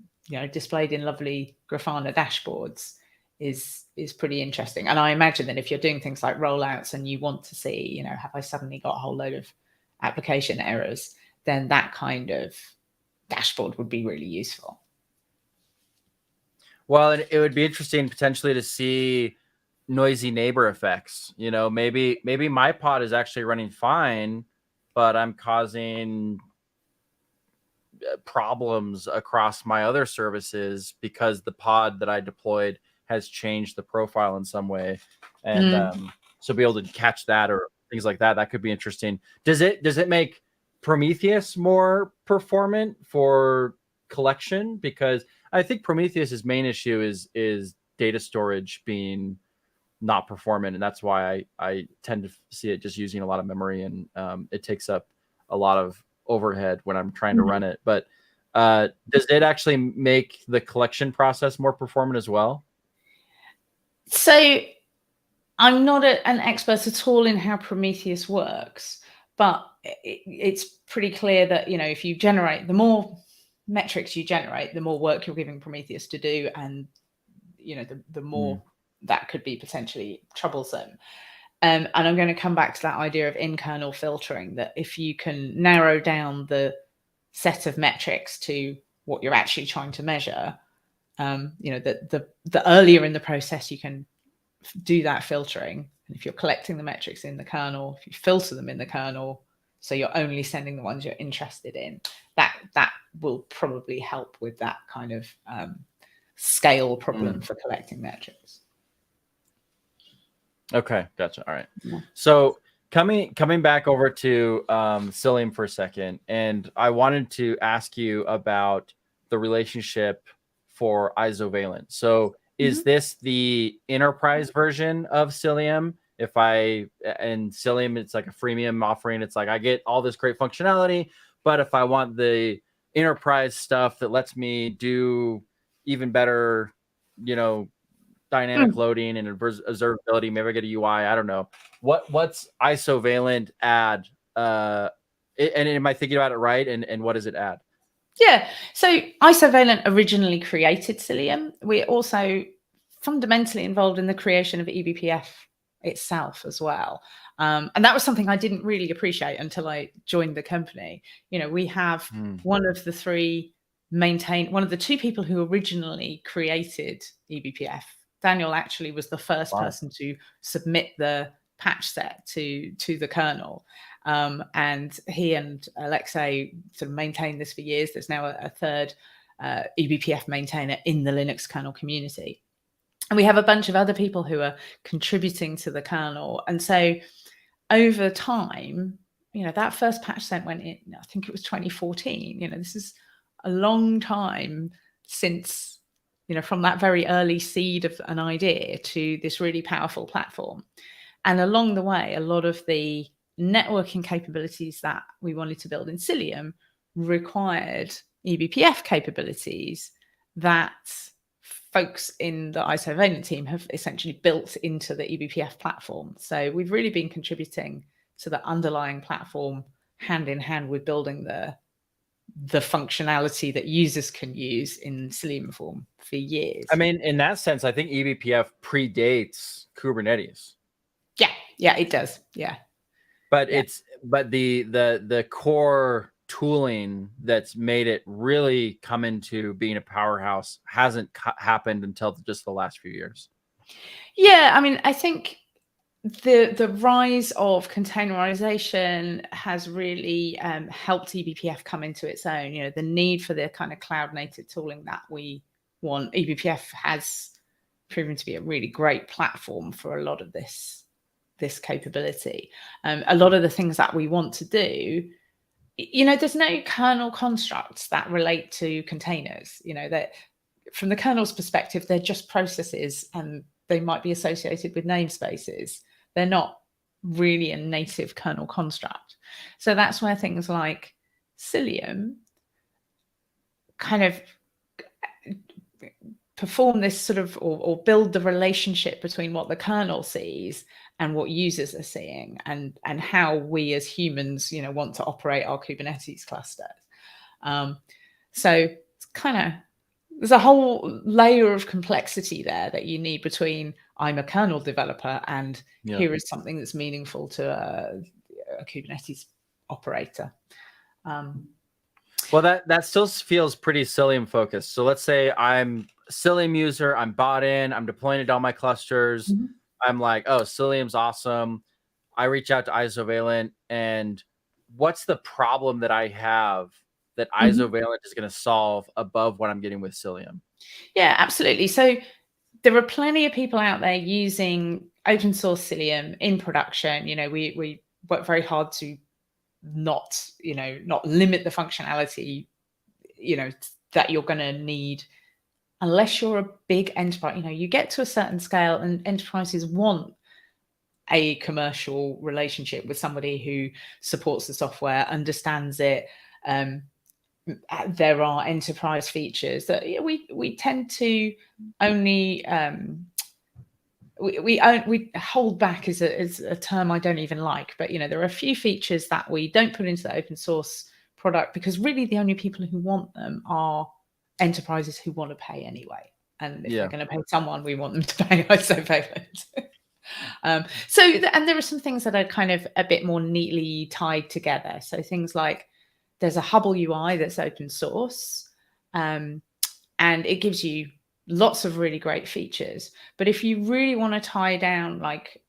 displayed in lovely Grafana dashboards is pretty interesting. And I imagine that if you're doing things like rollouts and you want to see, have I suddenly got a whole load of application errors, then that kind of dashboard would be really useful. Well, it would be interesting potentially to see noisy neighbor effects. Maybe my pod is actually running fine, but I'm causing problems across my other services because the pod that I deployed has changed the profile in some way. And so be able to catch that or things like that. That could be interesting. Does it make Prometheus more performant for collection? Because I think Prometheus's main issue is data storage being not performant, and that's why I tend to see it just using a lot of memory, and it takes up a lot of overhead when I'm trying to run it. But does it actually make the collection process more performant as well? So I'm not an expert at all in how Prometheus works, But it's pretty clear that, you know, if you generate, the more metrics you generate, the more work you're giving Prometheus to do, and, you know, the more that could be potentially troublesome. And I'm going to come back to that idea of in-kernel filtering, that if you can narrow down the set of metrics to what you're actually trying to measure, you know, the earlier in the process you can do that filtering, and if you're collecting the metrics in the kernel, if you filter them in the kernel, so you're only sending the ones you're interested in, that will probably help with that kind of scale problem for collecting metrics. Okay, gotcha. All right. Yeah. So coming back over to Psyllium for a second, and I wanted to ask you about the relationship for ISOvalent. So is this the enterprise version of Psyllium? And Psyllium, it's like a freemium offering. It's like I get all this great functionality, but if I want the enterprise stuff that lets me do even better, you know, dynamic loading and observability, maybe I get a UI. I don't know. What's ISOvalent add? And am I thinking about it right? And what does it add? Yeah. So ISOvalent originally created Psyllium. We're also fundamentally involved in the creation of eBPF itself as well. And that was something I didn't really appreciate until I joined the company. You know, we have one of the two people who originally created eBPF. Daniel actually was the first person to submit the patch set to the kernel. And he and Alexei sort of maintained this for years. There's now a third eBPF maintainer in the Linux kernel community. And we have a bunch of other people who are contributing to the kernel. And so over time, you know, that first patch set went in, I think it was 2014. You know, this is a long time since, you know, from that very early seed of an idea to this really powerful platform. And along the way, a lot of the networking capabilities that we wanted to build in Psyllium required eBPF capabilities that folks in the ISOvalent team have essentially built into the eBPF platform. So we've really been contributing to the underlying platform hand in hand with building the functionality that users can use in Psyllium form for years. I mean, in that sense, I think eBPF predates Kubernetes. Yeah, it does. Yeah. But the core tooling that's made it really come into being a powerhouse hasn't happened until just the last few years. Yeah, I mean, I think the rise of containerization has really helped eBPF come into its own. You know, the need for the kind of cloud native tooling that we want. eBPF has proven to be a really great platform for a lot of this capability. A lot of the things that we want to do, you know, there's no kernel constructs that relate to containers. You know, that from the kernel's perspective, they're just processes and they might be associated with namespaces. They're not really a native kernel construct. So that's where things like Psyllium kind of perform this sort of, or build the relationship between what the kernel sees and what users are seeing, and how we as humans, you know, want to operate our Kubernetes clusters. So it's kind of, there's a whole layer of complexity there that you need between I'm a kernel developer and here is something that's meaningful to a Kubernetes operator. Well, that still feels pretty Psyllium focused. So let's say I'm a Psyllium user, I'm bought in, I'm deploying it to all my clusters. I'm like, oh, Psyllium's awesome. I reach out to ISOvalent, and what's the problem that I have that ISOvalent is going to solve above what I'm getting with Psyllium? Yeah, absolutely. So there are plenty of people out there using open source Psyllium in production. You know, we work very hard to not limit the functionality, you know, that you're going to need unless you're a big enterprise. You know, you get to a certain scale and enterprises want a commercial relationship with somebody who supports the software, understands it. There are enterprise features that we tend to only we hold back is a term I don't even like, but there are a few features that we don't put into the open source product because really the only people who want them are enterprises who want to pay anyway. And if they're going to pay someone, we want them to pay ISOvalent. And there are some things that are kind of a bit more neatly tied together. So things like there's a Hubble UI that's open source, and it gives you lots of really great features. But if you really want to tie down like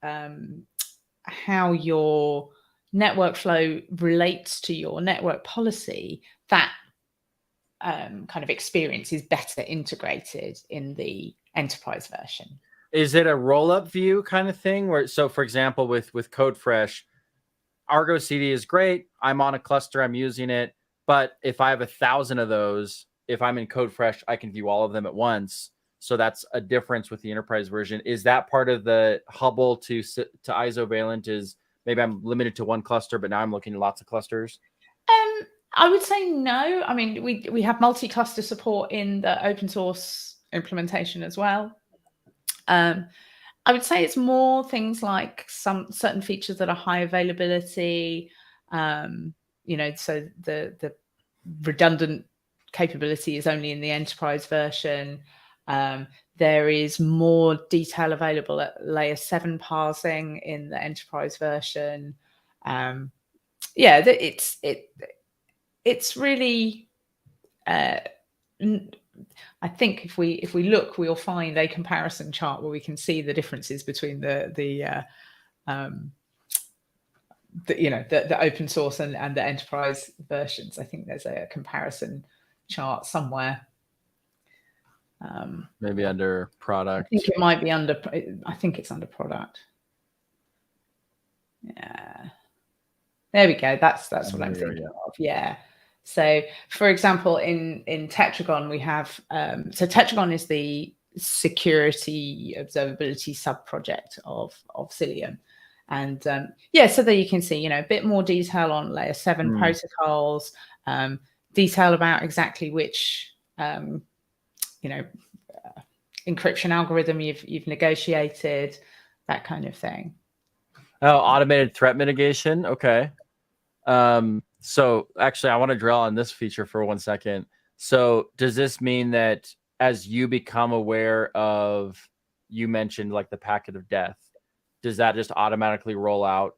how your network flow relates to your network policy, that kind of experience is better integrated in the enterprise version. Is it a roll-up view kind of thing? Where, so for example, with CodeFresh, Argo CD is great. I'm on a cluster, I'm using it. But if I have 1,000 of those, if I'm in CodeFresh, I can view all of them at once. So that's a difference with the enterprise version. Is that part of the Hubble to ISOvalent? Is maybe I'm limited to one cluster, but now I'm looking at lots of clusters? I would say no. I mean, we have multi-cluster support in the open source implementation as well. I would say it's more things like some certain features that are high availability. So the redundant capability is only in the enterprise version. There is more detail available at layer 7 parsing in the enterprise version. It's really, I think if we look, we'll find a comparison chart where we can see the differences between the open source and the enterprise versions. I think there's a comparison chart somewhere. Maybe under product. I think it might be under. I think it's under product. Yeah. There we go. That's what I'm thinking of. Yeah. So, for example, in Tetragon, we have so Tetragon is the security observability sub-project of Psyllium. And so there you can see, a bit more detail on layer 7 protocols, detail about exactly which, encryption algorithm you've negotiated, that kind of thing. Oh, automated threat mitigation. Okay. So actually, I want to drill on this feature for 1 second. So does this mean that as you become aware of, you mentioned like the packet of death, does that just automatically roll out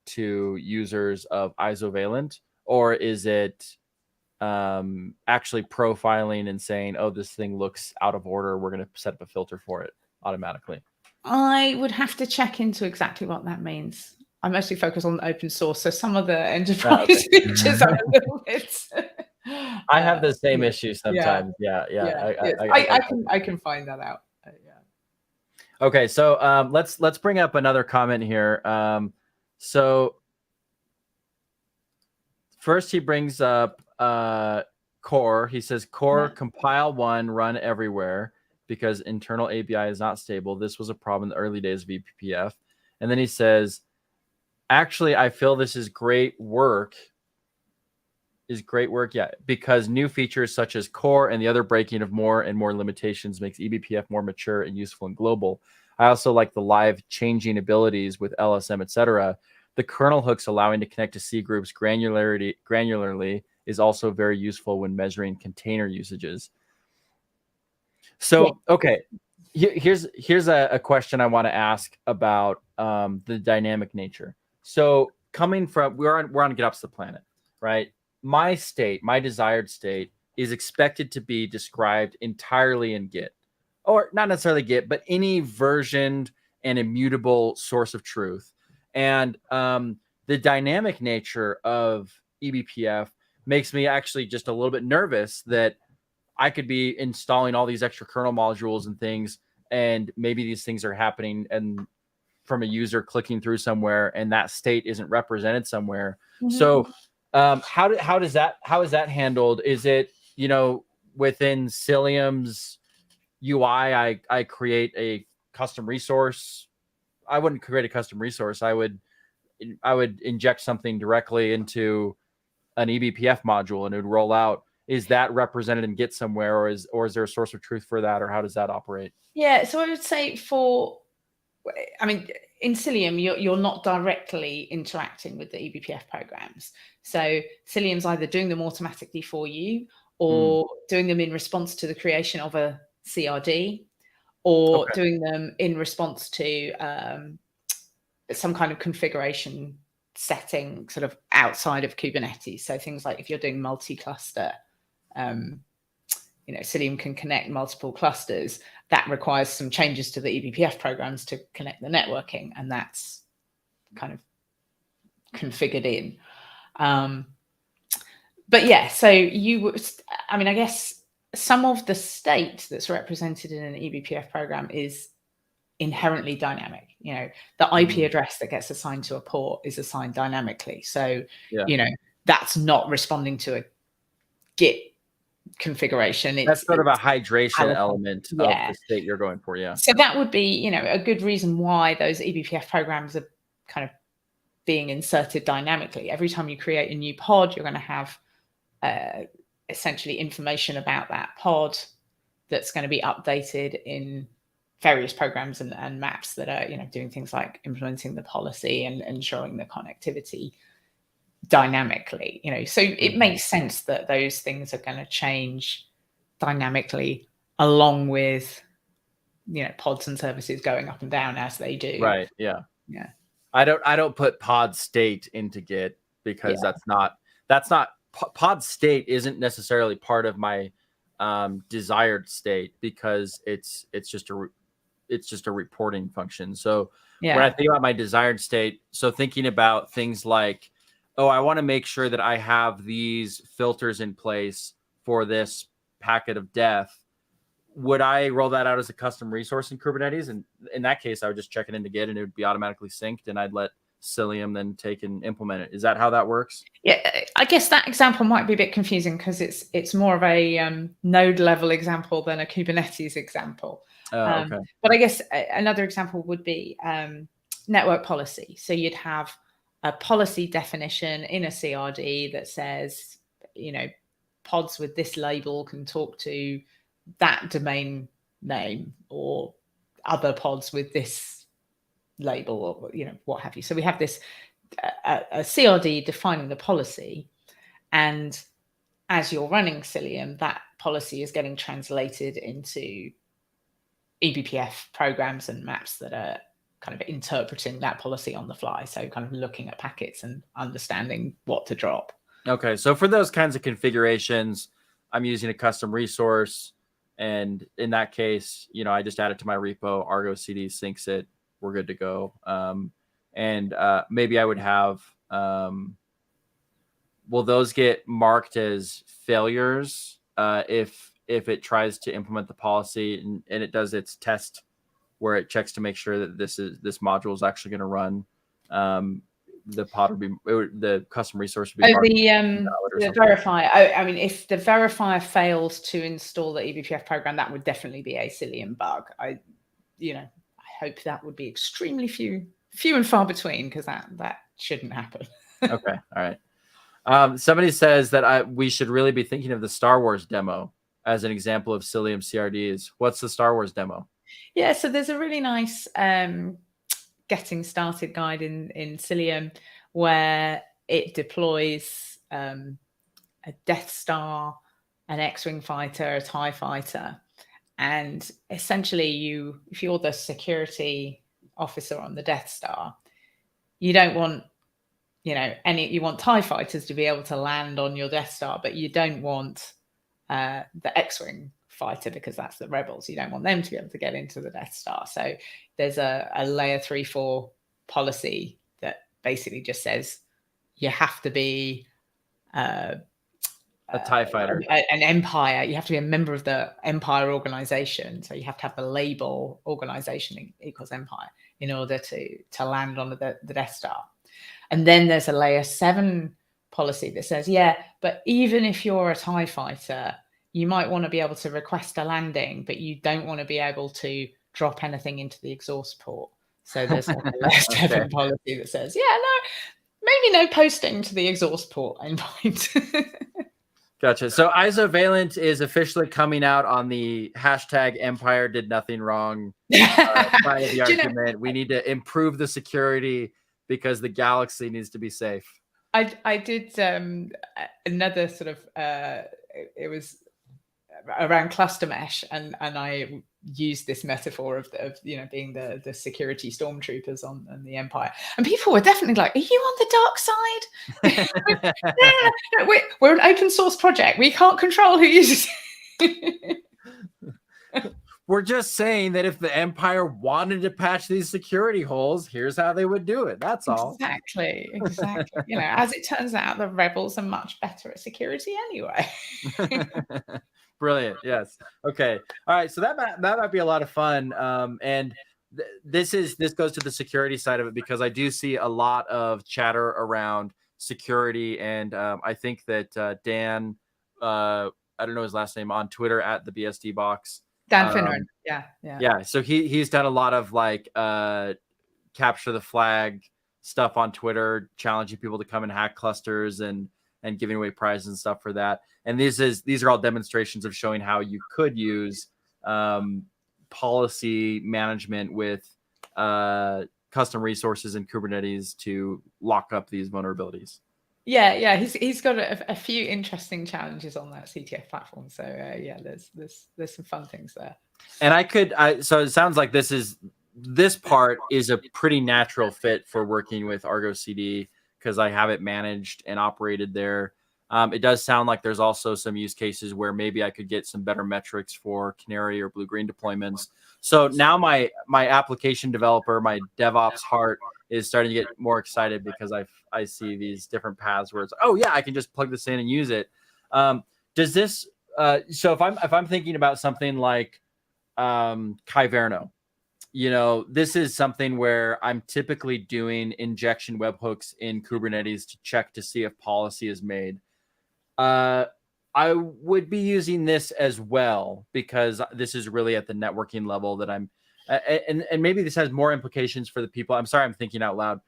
to users of ISOvalent? Or is it actually profiling and saying, oh, this thing looks out of order, we're going to set up a filter for it automatically? I would have to check into exactly what that means. I mostly focus on open source, so some of the enterprise features are a little bit. I have the same issue sometimes. Yeah. I can find that out. Okay, so let's bring up another comment here. So first he brings up core. He says core compile 1, run everywhere because internal API is not stable. This was a problem in the early days of eBPF. And then he says, actually, I feel this is great work. Yeah, because new features such as core and the other breaking of more and more limitations makes eBPF more mature and useful and global. I also like the live changing abilities with LSM, etc. The kernel hooks allowing to connect to C groups granularly is also very useful when measuring container usages. So, okay, here's a question I want to ask about the dynamic nature. So coming from, we're on GitOps the Planet, right? My state, my desired state is expected to be described entirely in Git, or not necessarily Git, but any versioned and immutable source of truth. And the dynamic nature of eBPF makes me actually just a little bit nervous that I could be installing all these extra kernel modules and things, and maybe these things are happening and from a user clicking through somewhere and that state isn't represented somewhere. So how is that handled? Is it, within Psyllium's UI, I create a custom resource? I wouldn't create a custom resource. I would inject something directly into an eBPF module and it would roll out. is that represented in Git somewhere, or is there a source of truth for that, or how does that operate? Yeah, so I would say in Psyllium, you're not directly interacting with the eBPF programs. So Psyllium's either doing them automatically for you, or doing them in response to the creation of a CRD, or doing them in response to some kind of configuration setting sort of outside of Kubernetes. So things like if you're doing multi-cluster, Psyllium can connect multiple clusters. That requires some changes to the eBPF programs to connect the networking, and that's kind of configured in. But yeah, so I guess some of the state that's represented in an eBPF program is inherently dynamic. The IP address that gets assigned to a port is assigned dynamically. So, that's not responding to a Git configuration. That's sort of a hydration element of the state you're going for. Yeah. So that would be, a good reason why those eBPF programs are kind of being inserted dynamically. Every time you create a new pod, you're going to have essentially information about that pod that's going to be updated in various programs and maps that are, doing things like implementing the policy and ensuring the connectivity dynamically. So it makes sense that those things are going to change dynamically along with, pods and services going up and down as they do. Right. Yeah. I don't put pod state into Git because that's not pod state isn't necessarily part of my desired state, because it's just a reporting function. So when I think about my desired state, so thinking about things like, I want to make sure that I have these filters in place for this packet of death. Would I roll that out as a custom resource in Kubernetes? And in that case, I would just check it into Git and it would be automatically synced, and I'd let Psyllium then take and implement it. Is that how that works? Yeah, I guess that example might be a bit confusing because it's more of a node level example than a Kubernetes example. Okay. But I guess another example would be network policy. So you'd have a policy definition in a CRD that says, pods with this label can talk to that domain name, or other pods with this label, or what have you. So we have this a CRD defining the policy, and as you're running Psyllium, that policy is getting translated into eBPF programs and maps that are kind of interpreting that policy on the fly. So kind of looking at packets and understanding what to drop. Okay. So for those kinds of configurations, I'm using a custom resource. And in that case, I just add it to my repo, Argo CD syncs it. We're good to go. And maybe I would have, will those get marked as failures if it tries to implement the policy and it does its test where it checks to make sure that this module is actually going to run? The pod would be, the custom resource would be the verifier. If the verifier fails to install the eBPF program, that would definitely be a Psyllium bug. I hope that would be extremely few and far between, because that shouldn't happen. Okay, all right. Somebody says that we should really be thinking of the Star Wars demo as an example of Psyllium CRDs. What's the Star Wars demo? Yeah, so there's a really nice getting started guide in Psyllium where it deploys a Death Star, an X-Wing fighter, a TIE fighter. And essentially, if you're the security officer on the Death Star, you don't want, you want TIE fighters to be able to land on your Death Star, but you don't want the X-Wing fighter, because that's the rebels. You don't want them to be able to get into the Death Star. So there's a layer 3-4 policy that basically just says you have to be a TIE fighter, an Empire. You have to be a member of the Empire organization. So you have to have the label organization equals Empire in order to land on the Death Star. And then there's a layer 7 policy that says, but even if you're a TIE fighter, you might want to be able to request a landing, but you don't want to be able to drop anything into the exhaust port. So there's like a layer 7 policy that says, maybe no posting to the exhaust port endpoint. Gotcha. So ISOvalent is officially coming out on the hashtag Empire did nothing wrong side of the argument. We need to improve the security because the galaxy needs to be safe. I did another sort of it was around cluster mesh, and I used this metaphor of being the security stormtroopers on the Empire, and people were definitely like, "Are you on the dark side?" No, we're an open source project. We can't control who uses it. We're just saying that if the Empire wanted to patch these security holes, here's how they would do it. That's all. Exactly. As it turns out, the rebels are much better at security anyway. Brilliant. Yes. Okay. All right. So that might be a lot of fun. And this goes to the security side of it, because I do see a lot of chatter around security, and I think that Dan, I don't know his last name, on Twitter at the BSD box. Dan Finneran. Yeah. So he's done a lot of like capture the flag stuff on Twitter, challenging people to come and hack clusters and giving away prizes and stuff for that. And these are all demonstrations of showing how you could use policy management with custom resources in Kubernetes to lock up these vulnerabilities. Yeah. He's got a few interesting challenges on that CTF platform. So there's some fun things there. And so it sounds like this part is a pretty natural fit for working with Argo CD, because I have it managed and operated there. It does sound like there's also some use cases where maybe I could get some better metrics for Canary or Blue-Green deployments. So now my application developer, my DevOps heart, is starting to get more excited, because I see these different paths where it's, oh yeah, I can just plug this in and use it. Does this so if I'm thinking about something like Kyverno, this is something where I'm typically doing injection webhooks in Kubernetes to check to see if policy is made. I would be using this as well, because this is really at the networking level that I'm, and maybe this has more implications for the people. I'm sorry, I'm thinking out loud.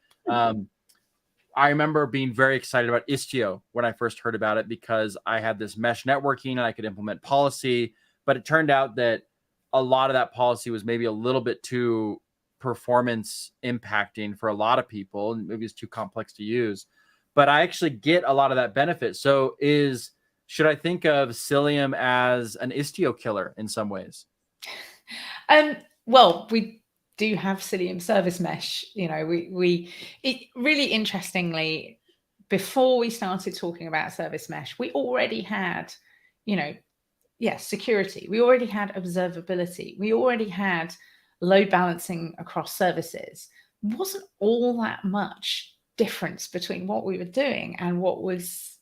I remember being very excited about Istio when I first heard about it, because I had this mesh networking and I could implement policy, but it turned out that a lot of that policy was maybe a little bit too performance impacting for a lot of people, and maybe it's too complex to use. But I actually get a lot of that benefit. So should I think of Psyllium as an Istio killer in some ways? Well, we do have Psyllium service mesh. It really interestingly, before we started talking about service mesh, we already had, security. We already had observability. We already had load balancing across services. It wasn't all that much difference between what we were doing and what was,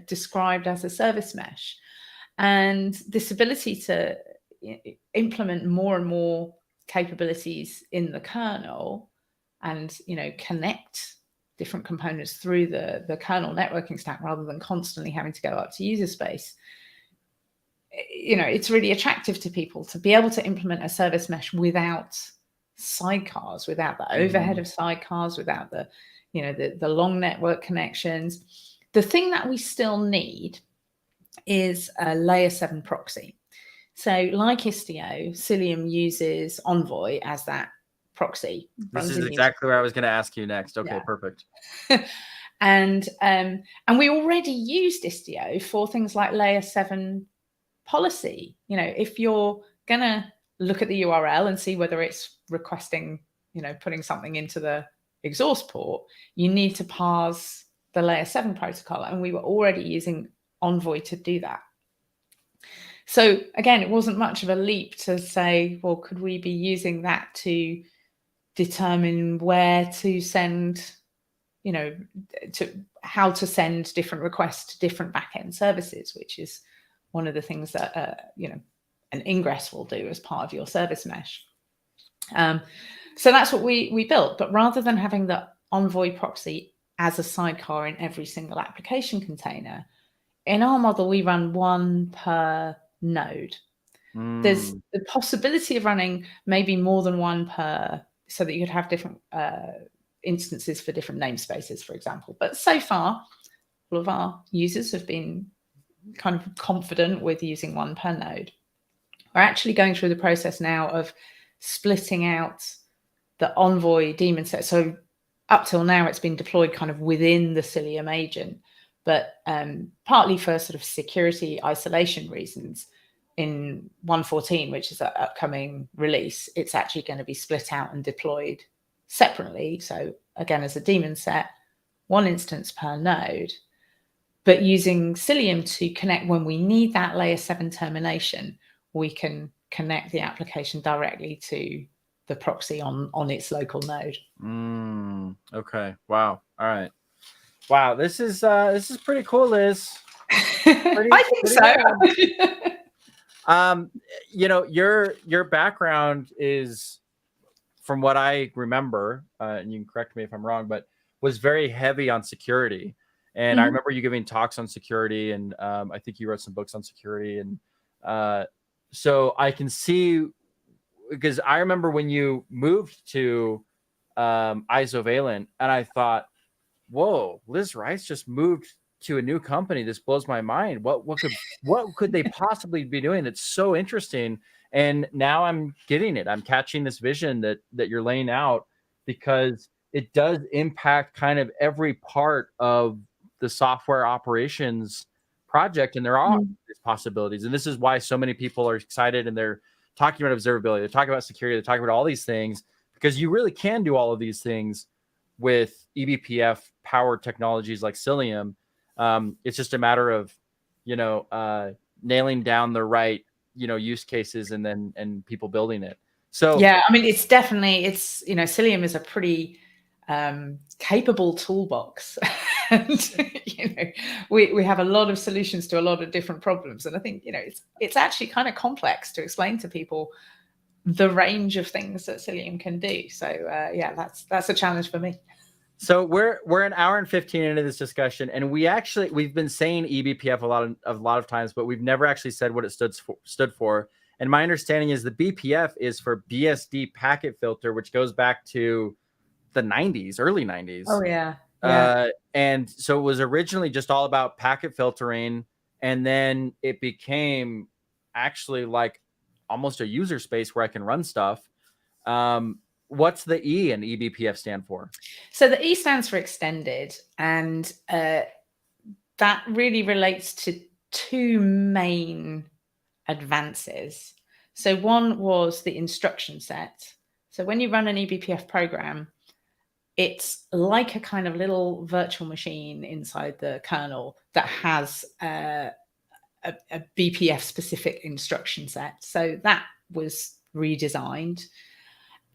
described as a service mesh. And this ability to implement more and more capabilities in the kernel and, connect different components through the kernel networking stack rather than constantly having to go up to user space. It's really attractive to people to be able to implement a service mesh without sidecars, without the overhead of sidecars, without the long network connections. The thing that we still need is a layer 7 proxy. So like Istio, Psyllium uses Envoy as that proxy. This is exactly where I was going to ask you next. Okay, yeah. Perfect. And we already used Istio for things like layer 7 policy. If you're going to look at the URL and see whether it's requesting, putting something into the exhaust port, you need to parse the layer 7 protocol. And we were already using Envoy to do that. So again, it wasn't much of a leap to say, well, could we be using that to determine where to send, how to send different requests to different backend services, which is one of the things that, an ingress will do as part of your service mesh. So that's what we built. But rather than having the Envoy proxy as a sidecar in every single application container, in our model, we run one per node. There's the possibility of running maybe more than one per, so that you could have different instances for different namespaces, for example. But so far, all of our users have been kind of confident with using one per node. We're actually going through the process now of splitting out the Envoy daemon set. So up till now, it's been deployed kind of within the Psyllium agent, but partly for sort of security isolation reasons, in 1.14, which is an upcoming release, it's actually going to be split out and deployed separately. So again, as a daemon set, one instance per node, but using Psyllium to connect when we need that layer 7 termination, we can connect the application directly to the proxy on its local node. Okay. Wow. All right. Wow. This is pretty cool, Liz. I think so. You know, your background is, from what I remember, and you can correct me if I'm wrong, but was very heavy on security. And I remember you giving talks on security, and I think you wrote some books on security. And so I can see, because I remember when you moved to ISOvalent, and I thought, whoa, Liz Rice just moved to a new company. This blows my mind. What could they possibly be doing that's so interesting? And now I'm getting it. I'm catching this vision that you're laying out, because it does impact kind of every part of the software operations project, and there are these possibilities. And this is why so many people are excited, and they're talking about observability, they're talking about security, they're talking about all these things, because you really can do all of these things with eBPF powered technologies like Psyllium. It's just a matter of, nailing down the right, use cases, and people building it. So yeah, I mean, it's Psyllium is a pretty capable toolbox. And we have a lot of solutions to a lot of different problems. And I think, it's actually kind of complex to explain to people the range of things that Psyllium can do. So yeah, that's a challenge for me. So we're an hour and 15 into this discussion, and we've been saying eBPF a lot of times, but we've never actually said what it stood for. And my understanding is the BPF is for BSD packet filter, which goes back to the 90s, early 90s. Oh yeah. And so it was originally just all about packet filtering, and then it became actually like almost a user space where I can run stuff. What's the E in eBPF stand for? So the E stands for extended, and that really relates to two main advances. So one was the instruction set. So when you run an eBPF program, it's like a kind of little virtual machine inside the kernel that has a BPF specific instruction set. So that was redesigned,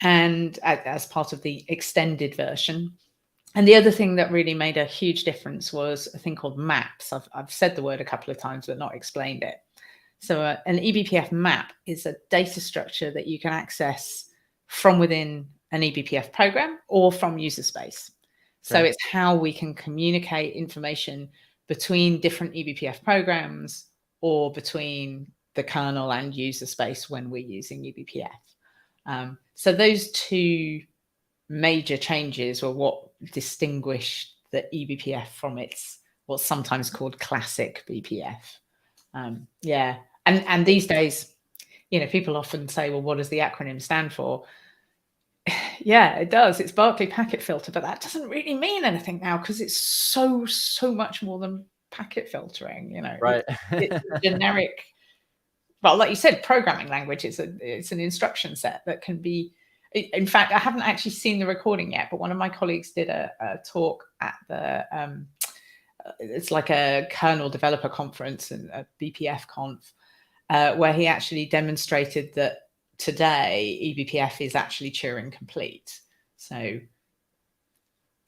and as part of the extended version. And the other thing that really made a huge difference was a thing called maps. I've said the word a couple of times, but not explained it. So an eBPF map is a data structure that you can access from within an eBPF program or from user space. So it's how we can communicate information between different eBPF programs or between the kernel and user space when we're using eBPF. So those two major changes were what distinguished the eBPF from its what's sometimes called classic BPF. Yeah, and these days, people often say, well, what does the acronym stand for? Yeah, it does. It's Berkeley Packet Filter, but that doesn't really mean anything now, because it's so much more than packet filtering. Right. It's generic. Well, like you said, programming language. It's an instruction set that can be. In fact, I haven't actually seen the recording yet, but one of my colleagues did a talk at the. It's like a kernel developer conference and a BPF conf, where he actually demonstrated that today eBPF is actually Turing complete. So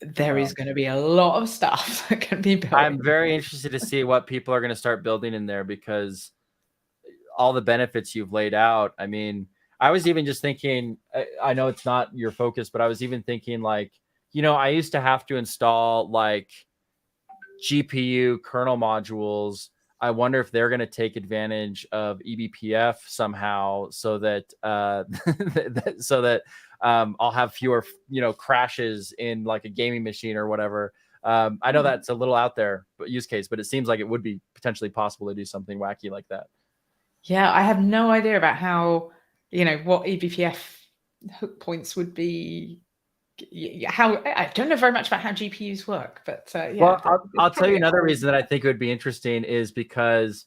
there is going to be a lot of stuff that can be built. I'm very interested to see what people are going to start building in there, because all the benefits you've laid out. I mean, I was even just thinking, I know it's not your focus, but I was even thinking like, I used to have to install like GPU kernel modules. I wonder if they're going to take advantage of eBPF somehow, so that I'll have fewer, crashes in like a gaming machine or whatever. I know that's a little out there, but use case, but it seems like it would be potentially possible to do something wacky like that. Yeah, I have no idea about how, what eBPF hook points would be. How I don't know very much about how GPUs work, but yeah. Well, I'll tell you another reason that I think it would be interesting is because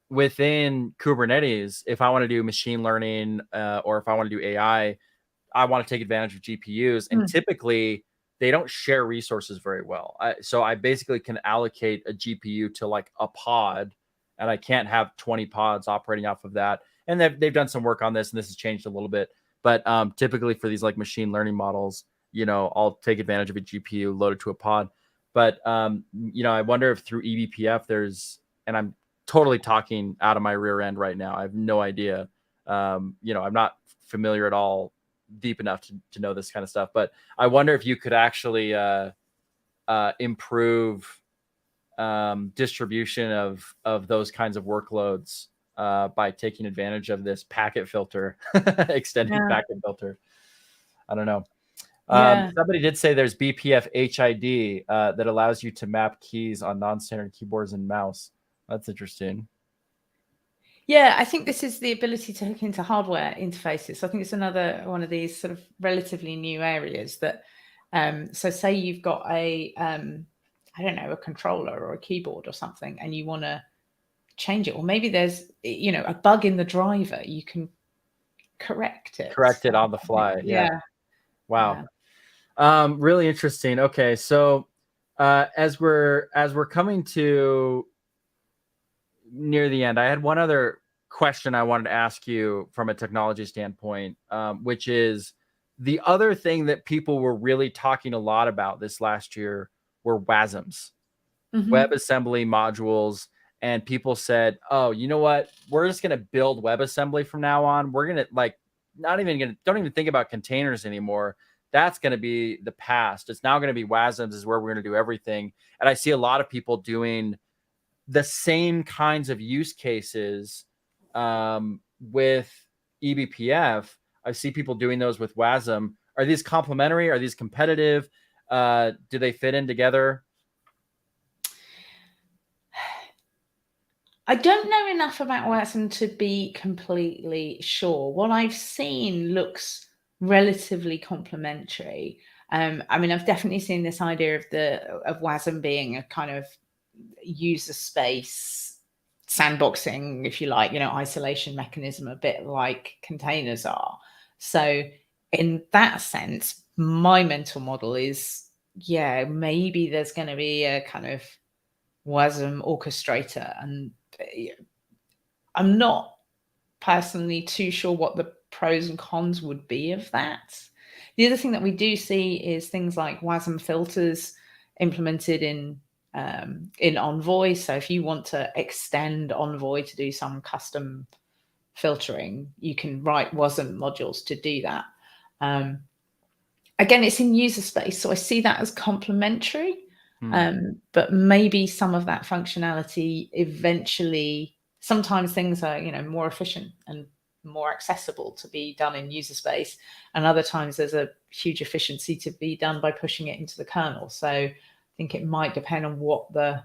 within Kubernetes, if I want to do machine learning or if I want to do AI, I want to take advantage of GPUs, and typically they don't share resources very well. So I basically can allocate a GPU to like a pod, and I can't have 20 pods operating off of that. And they've done some work on this, and this has changed a little bit. But typically for these like machine learning models, I'll take advantage of a GPU loaded to a pod. But I wonder if through eBPF and I'm totally talking out of my rear end right now. I have no idea. I'm not familiar at all deep enough to know this kind of stuff, but I wonder if you could actually improve distribution of those kinds of workloads by taking advantage of this packet filter, extended packet filter. I don't know. Somebody did say there's BPF HID that allows you to map keys on non-standard keyboards and mouse. That's interesting. Yeah, I think this is the ability to hook into hardware interfaces. I think it's another one of these sort of relatively new areas that, so say you've got a controller or a keyboard or something, and you want to change it, or maybe there's, a bug in the driver, you can correct it on the fly. Yeah. Wow. Yeah. Really interesting. Okay. So, as we're coming to near the end, I had one other question I wanted to ask you from a technology standpoint, which is the other thing that people were really talking a lot about this last year were WASMs, WebAssembly modules. And people said, oh, you know what? We're just going to build WebAssembly from now on. We're going to don't even think about containers anymore. That's going to be the past. It's now going to be WASMs is where we're going to do everything. And I see a lot of people doing the same kinds of use cases with eBPF. I see people doing those with WASM. Are these complementary? Are these competitive? Do they fit in together? I don't know enough about WASM to be completely sure. What I've seen looks relatively complementary. I've definitely seen this idea of WASM being a kind of user space sandboxing, if you like, isolation mechanism, a bit like containers are. So in that sense, my mental model is, maybe there's going to be a kind of WASM orchestrator, and I'm not personally too sure what the pros and cons would be of that. The other thing that we do see is things like WASM filters implemented in Envoy. So if you want to extend Envoy to do some custom filtering, you can write WASM modules to do that. Again, it's in user space, so I see that as complementary. But maybe some of that functionality eventually, sometimes things are, more efficient and more accessible to be done in user space, and other times there's a huge efficiency to be done by pushing it into the kernel. So I think it might depend on what the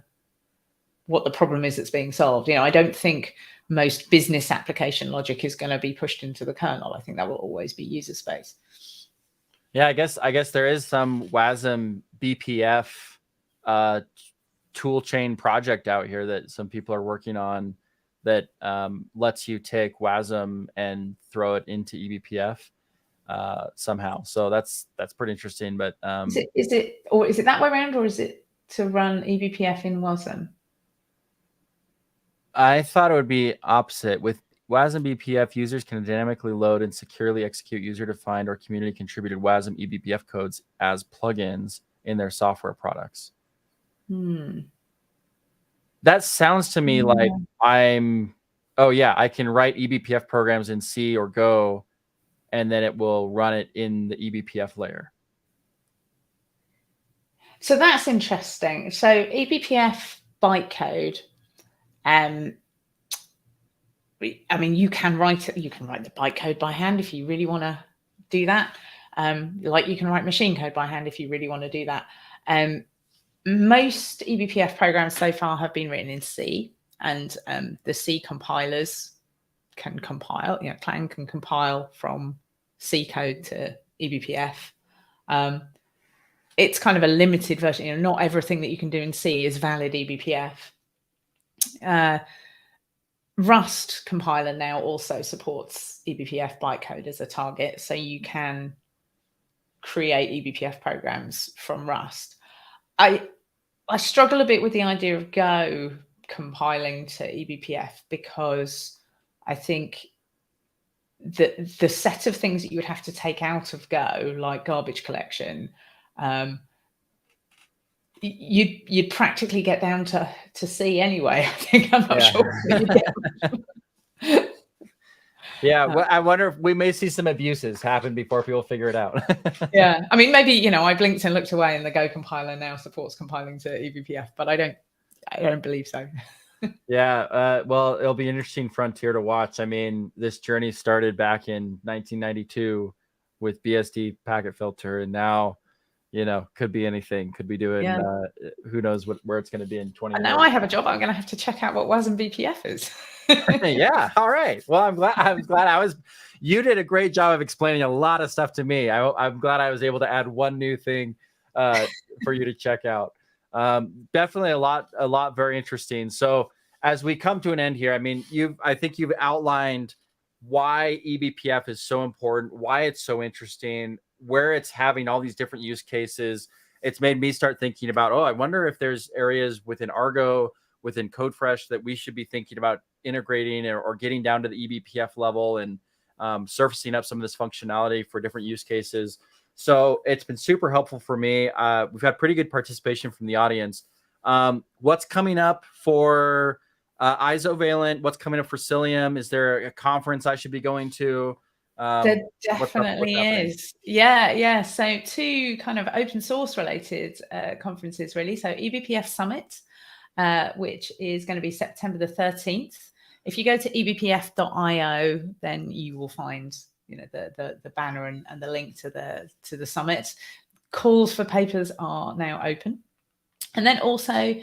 problem is that's being solved. I don't think most business application logic is going to be pushed into the kernel. I think that will always be user space. Yeah, I guess there is some WASM BPF tool chain project out here that some people are working on that lets you take WASM and throw it into eBPF somehow. So that's pretty interesting. But is it that way around, or is it to run eBPF in WASM? I thought it would be opposite. With WASM BPF, users can dynamically load and securely execute user-defined or community-contributed WASM eBPF codes as plugins in their software products. That sounds to me like I can write eBPF programs in C or Go, and then it will run it in the eBPF layer. So that's interesting. So eBPF bytecode, you can write the bytecode by hand if you really want to do that. Like you can write machine code by hand if you really want to do that. Most eBPF programs so far have been written in C, and the C compilers can compile, Clang can compile from C code to eBPF. It's kind of a limited version. Not everything that you can do in C is valid eBPF. Rust compiler now also supports eBPF bytecode as a target, so you can create eBPF programs from Rust. I struggle a bit with the idea of Go compiling to eBPF because I think the set of things that you would have to take out of Go, like garbage collection, you'd practically get down to C anyway. I think I'm not sure. Yeah, well, I wonder if we may see some abuses happen before people figure it out. Yeah, I mean, maybe I blinked and looked away, and the Go compiler now supports compiling to eBPF, but I don't believe so. Yeah, well, it'll be an interesting frontier to watch. I mean, this journey started back in 1992 with BSD packet filter, and now, could be anything. Could be doing, who knows where it's going to be in 20 years. Now I have a job. I'm going to have to check out what WASM BPF is. Yeah. All right. Well, I'm glad you did a great job of explaining a lot of stuff to me. I'm glad I was able to add one new thing for you to check out. Definitely a lot very interesting. So as we come to an end here, I mean, I think you've outlined why eBPF is so important, why it's so interesting, where it's having all these different use cases. It's made me start thinking about, I wonder if there's areas within Argo, within CodeFresh that we should be thinking about integrating or getting down to the eBPF level and surfacing up some of this functionality for different use cases. So it's been super helpful for me. We've had pretty good participation from the audience. What's coming up for ISOvalent? What's coming up for Psyllium? Is there a conference I should be going to? There definitely is. Yeah. So 2 kind of open source related conferences, really. So eBPF Summit, which is going to be September the 13th. If you go to eBPF.io, then you will find the banner and the link to the summit. Calls for papers are now open. And then also,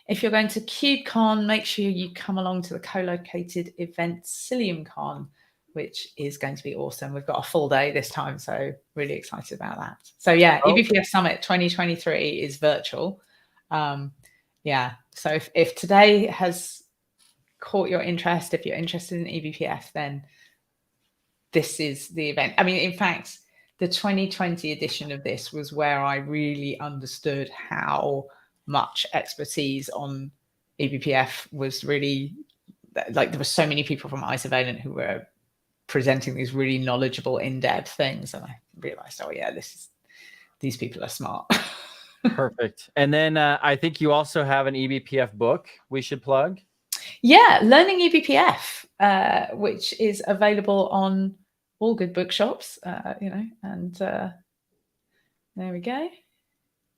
if you're going to KubeCon, make sure you come along to the co-located event PsyLliumCon, which is going to be awesome. We've got a full day this time, so really excited about that. So yeah, eBPF Summit 2023 is virtual. So if today has caught your interest, if you're interested in eBPF, then this is the event. I mean, in fact, the 2020 edition of this was where I really understood how much expertise on eBPF was really, like, there were so many people from ISOvalent who were presenting these really knowledgeable, in-depth things, and I realized, these people are smart. Perfect. And then I think you also have an eBPF book we should plug. Yeah, Learning eBPF, which is available on all good bookshops, and there we go.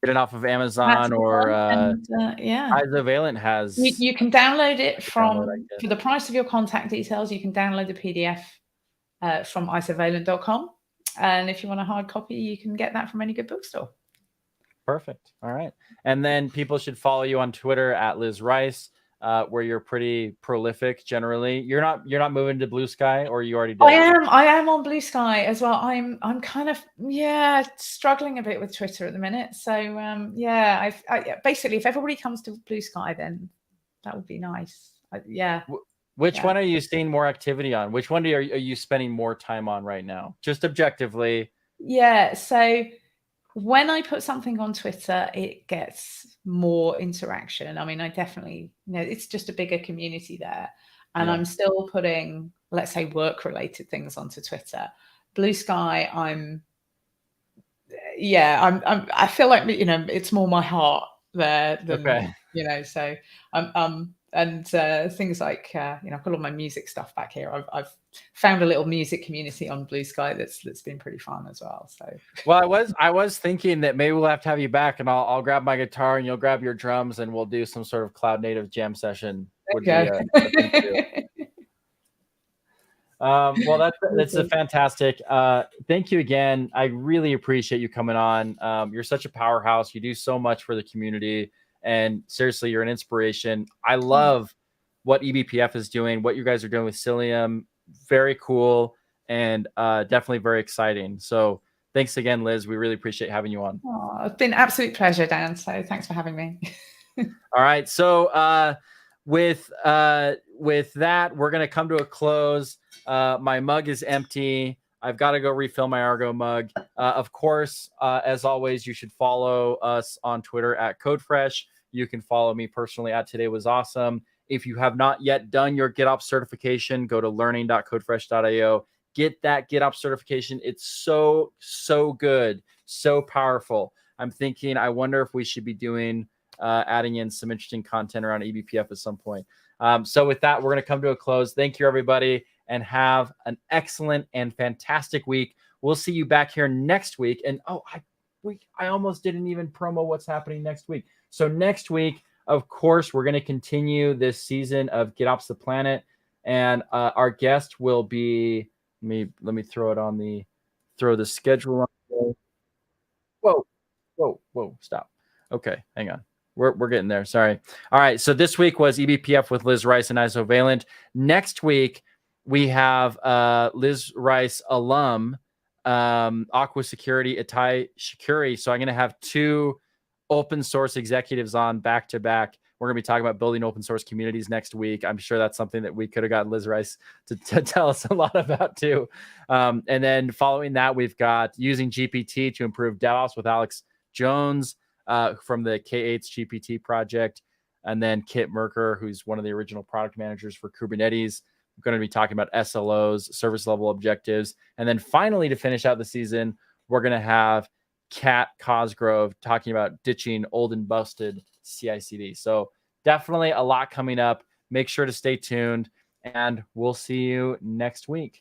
Get it off of Amazon or ISOvalent has. You can download it for the price of your contact details. You can download the PDF from isovalent.com, and if you want a hard copy, you can get that from any good bookstore. Perfect. All right, and then people should follow you on Twitter at Liz Rice, where you're pretty prolific. Generally, you're not moving to Blue Sky, or you already did? I am on Blue Sky as well. I'm kind of struggling a bit with Twitter at the minute. So I basically, if everybody comes to Blue Sky, then that would be nice. Which one are you seeing more activity on? Which one are you spending more time on right now? Just objectively. Yeah. So when I put something on Twitter, it gets more interaction. I mean, I definitely, it's just a bigger community there. And I'm still putting, let's say, work-related things onto Twitter. Blue Sky, I feel like, it's more my heart there than, so and things like, I've got all my music stuff back here. I've found a little music community on Blue Sky that's been pretty fun as well. So, well, I was thinking that maybe we'll have to have you back, and I'll grab my guitar and you'll grab your drums, and we'll do some sort of cloud native jam session. Well, that's a fantastic. Thank you again. I really appreciate you coming on. You're such a powerhouse. You do so much for the community, and seriously, you're an inspiration. I love what eBPF is doing, what you guys are doing with Psyllium. Very cool, and definitely very exciting. So thanks again, Liz. We really appreciate having you on. Oh, it's been an absolute pleasure, Dan. So thanks for having me. All right. So with that, we're gonna come to a close. My mug is empty. I've got to go refill my Argo mug. Of course, as always, you should follow us on Twitter at CodeFresh. You can follow me personally at Today Was Awesome. If you have not yet done your GitOps certification, go to learning.codefresh.io. Get that GitOps certification. It's so good, so powerful. I'm thinking, I wonder if we should be doing adding in some interesting content around eBPF at some point. So with that, we're going to come to a close. Thank you, everybody, and have an excellent and fantastic week. We'll see you back here next week. And I almost didn't even promo what's happening next week. So next week, of course, we're going to continue this season of GitOps the Planet, and our guest will be. Let me throw the schedule on. Whoa! Stop. Okay, hang on. We're getting there. Sorry. All right. So this week was eBPF with Liz Rice and ISOvalent. Next week we have Liz Rice alum, Aqua Security, Itai Shikuri. So I'm going to have two open source executives on back to back. We're going to be talking about building open source communities next week. I'm sure that's something that we could have gotten Liz Rice to tell us a lot about too. And then following that, we've got using GPT to improve DevOps with Alex Jones from the K8's GPT project. And then Kit Merker, who's one of the original product managers for Kubernetes. We're going to be talking about SLOs, service level objectives. And then finally, to finish out the season, we're going to have Kat Cosgrove talking about ditching old and busted CI/CD. So definitely a lot coming up. Make sure to stay tuned, and we'll see you next week.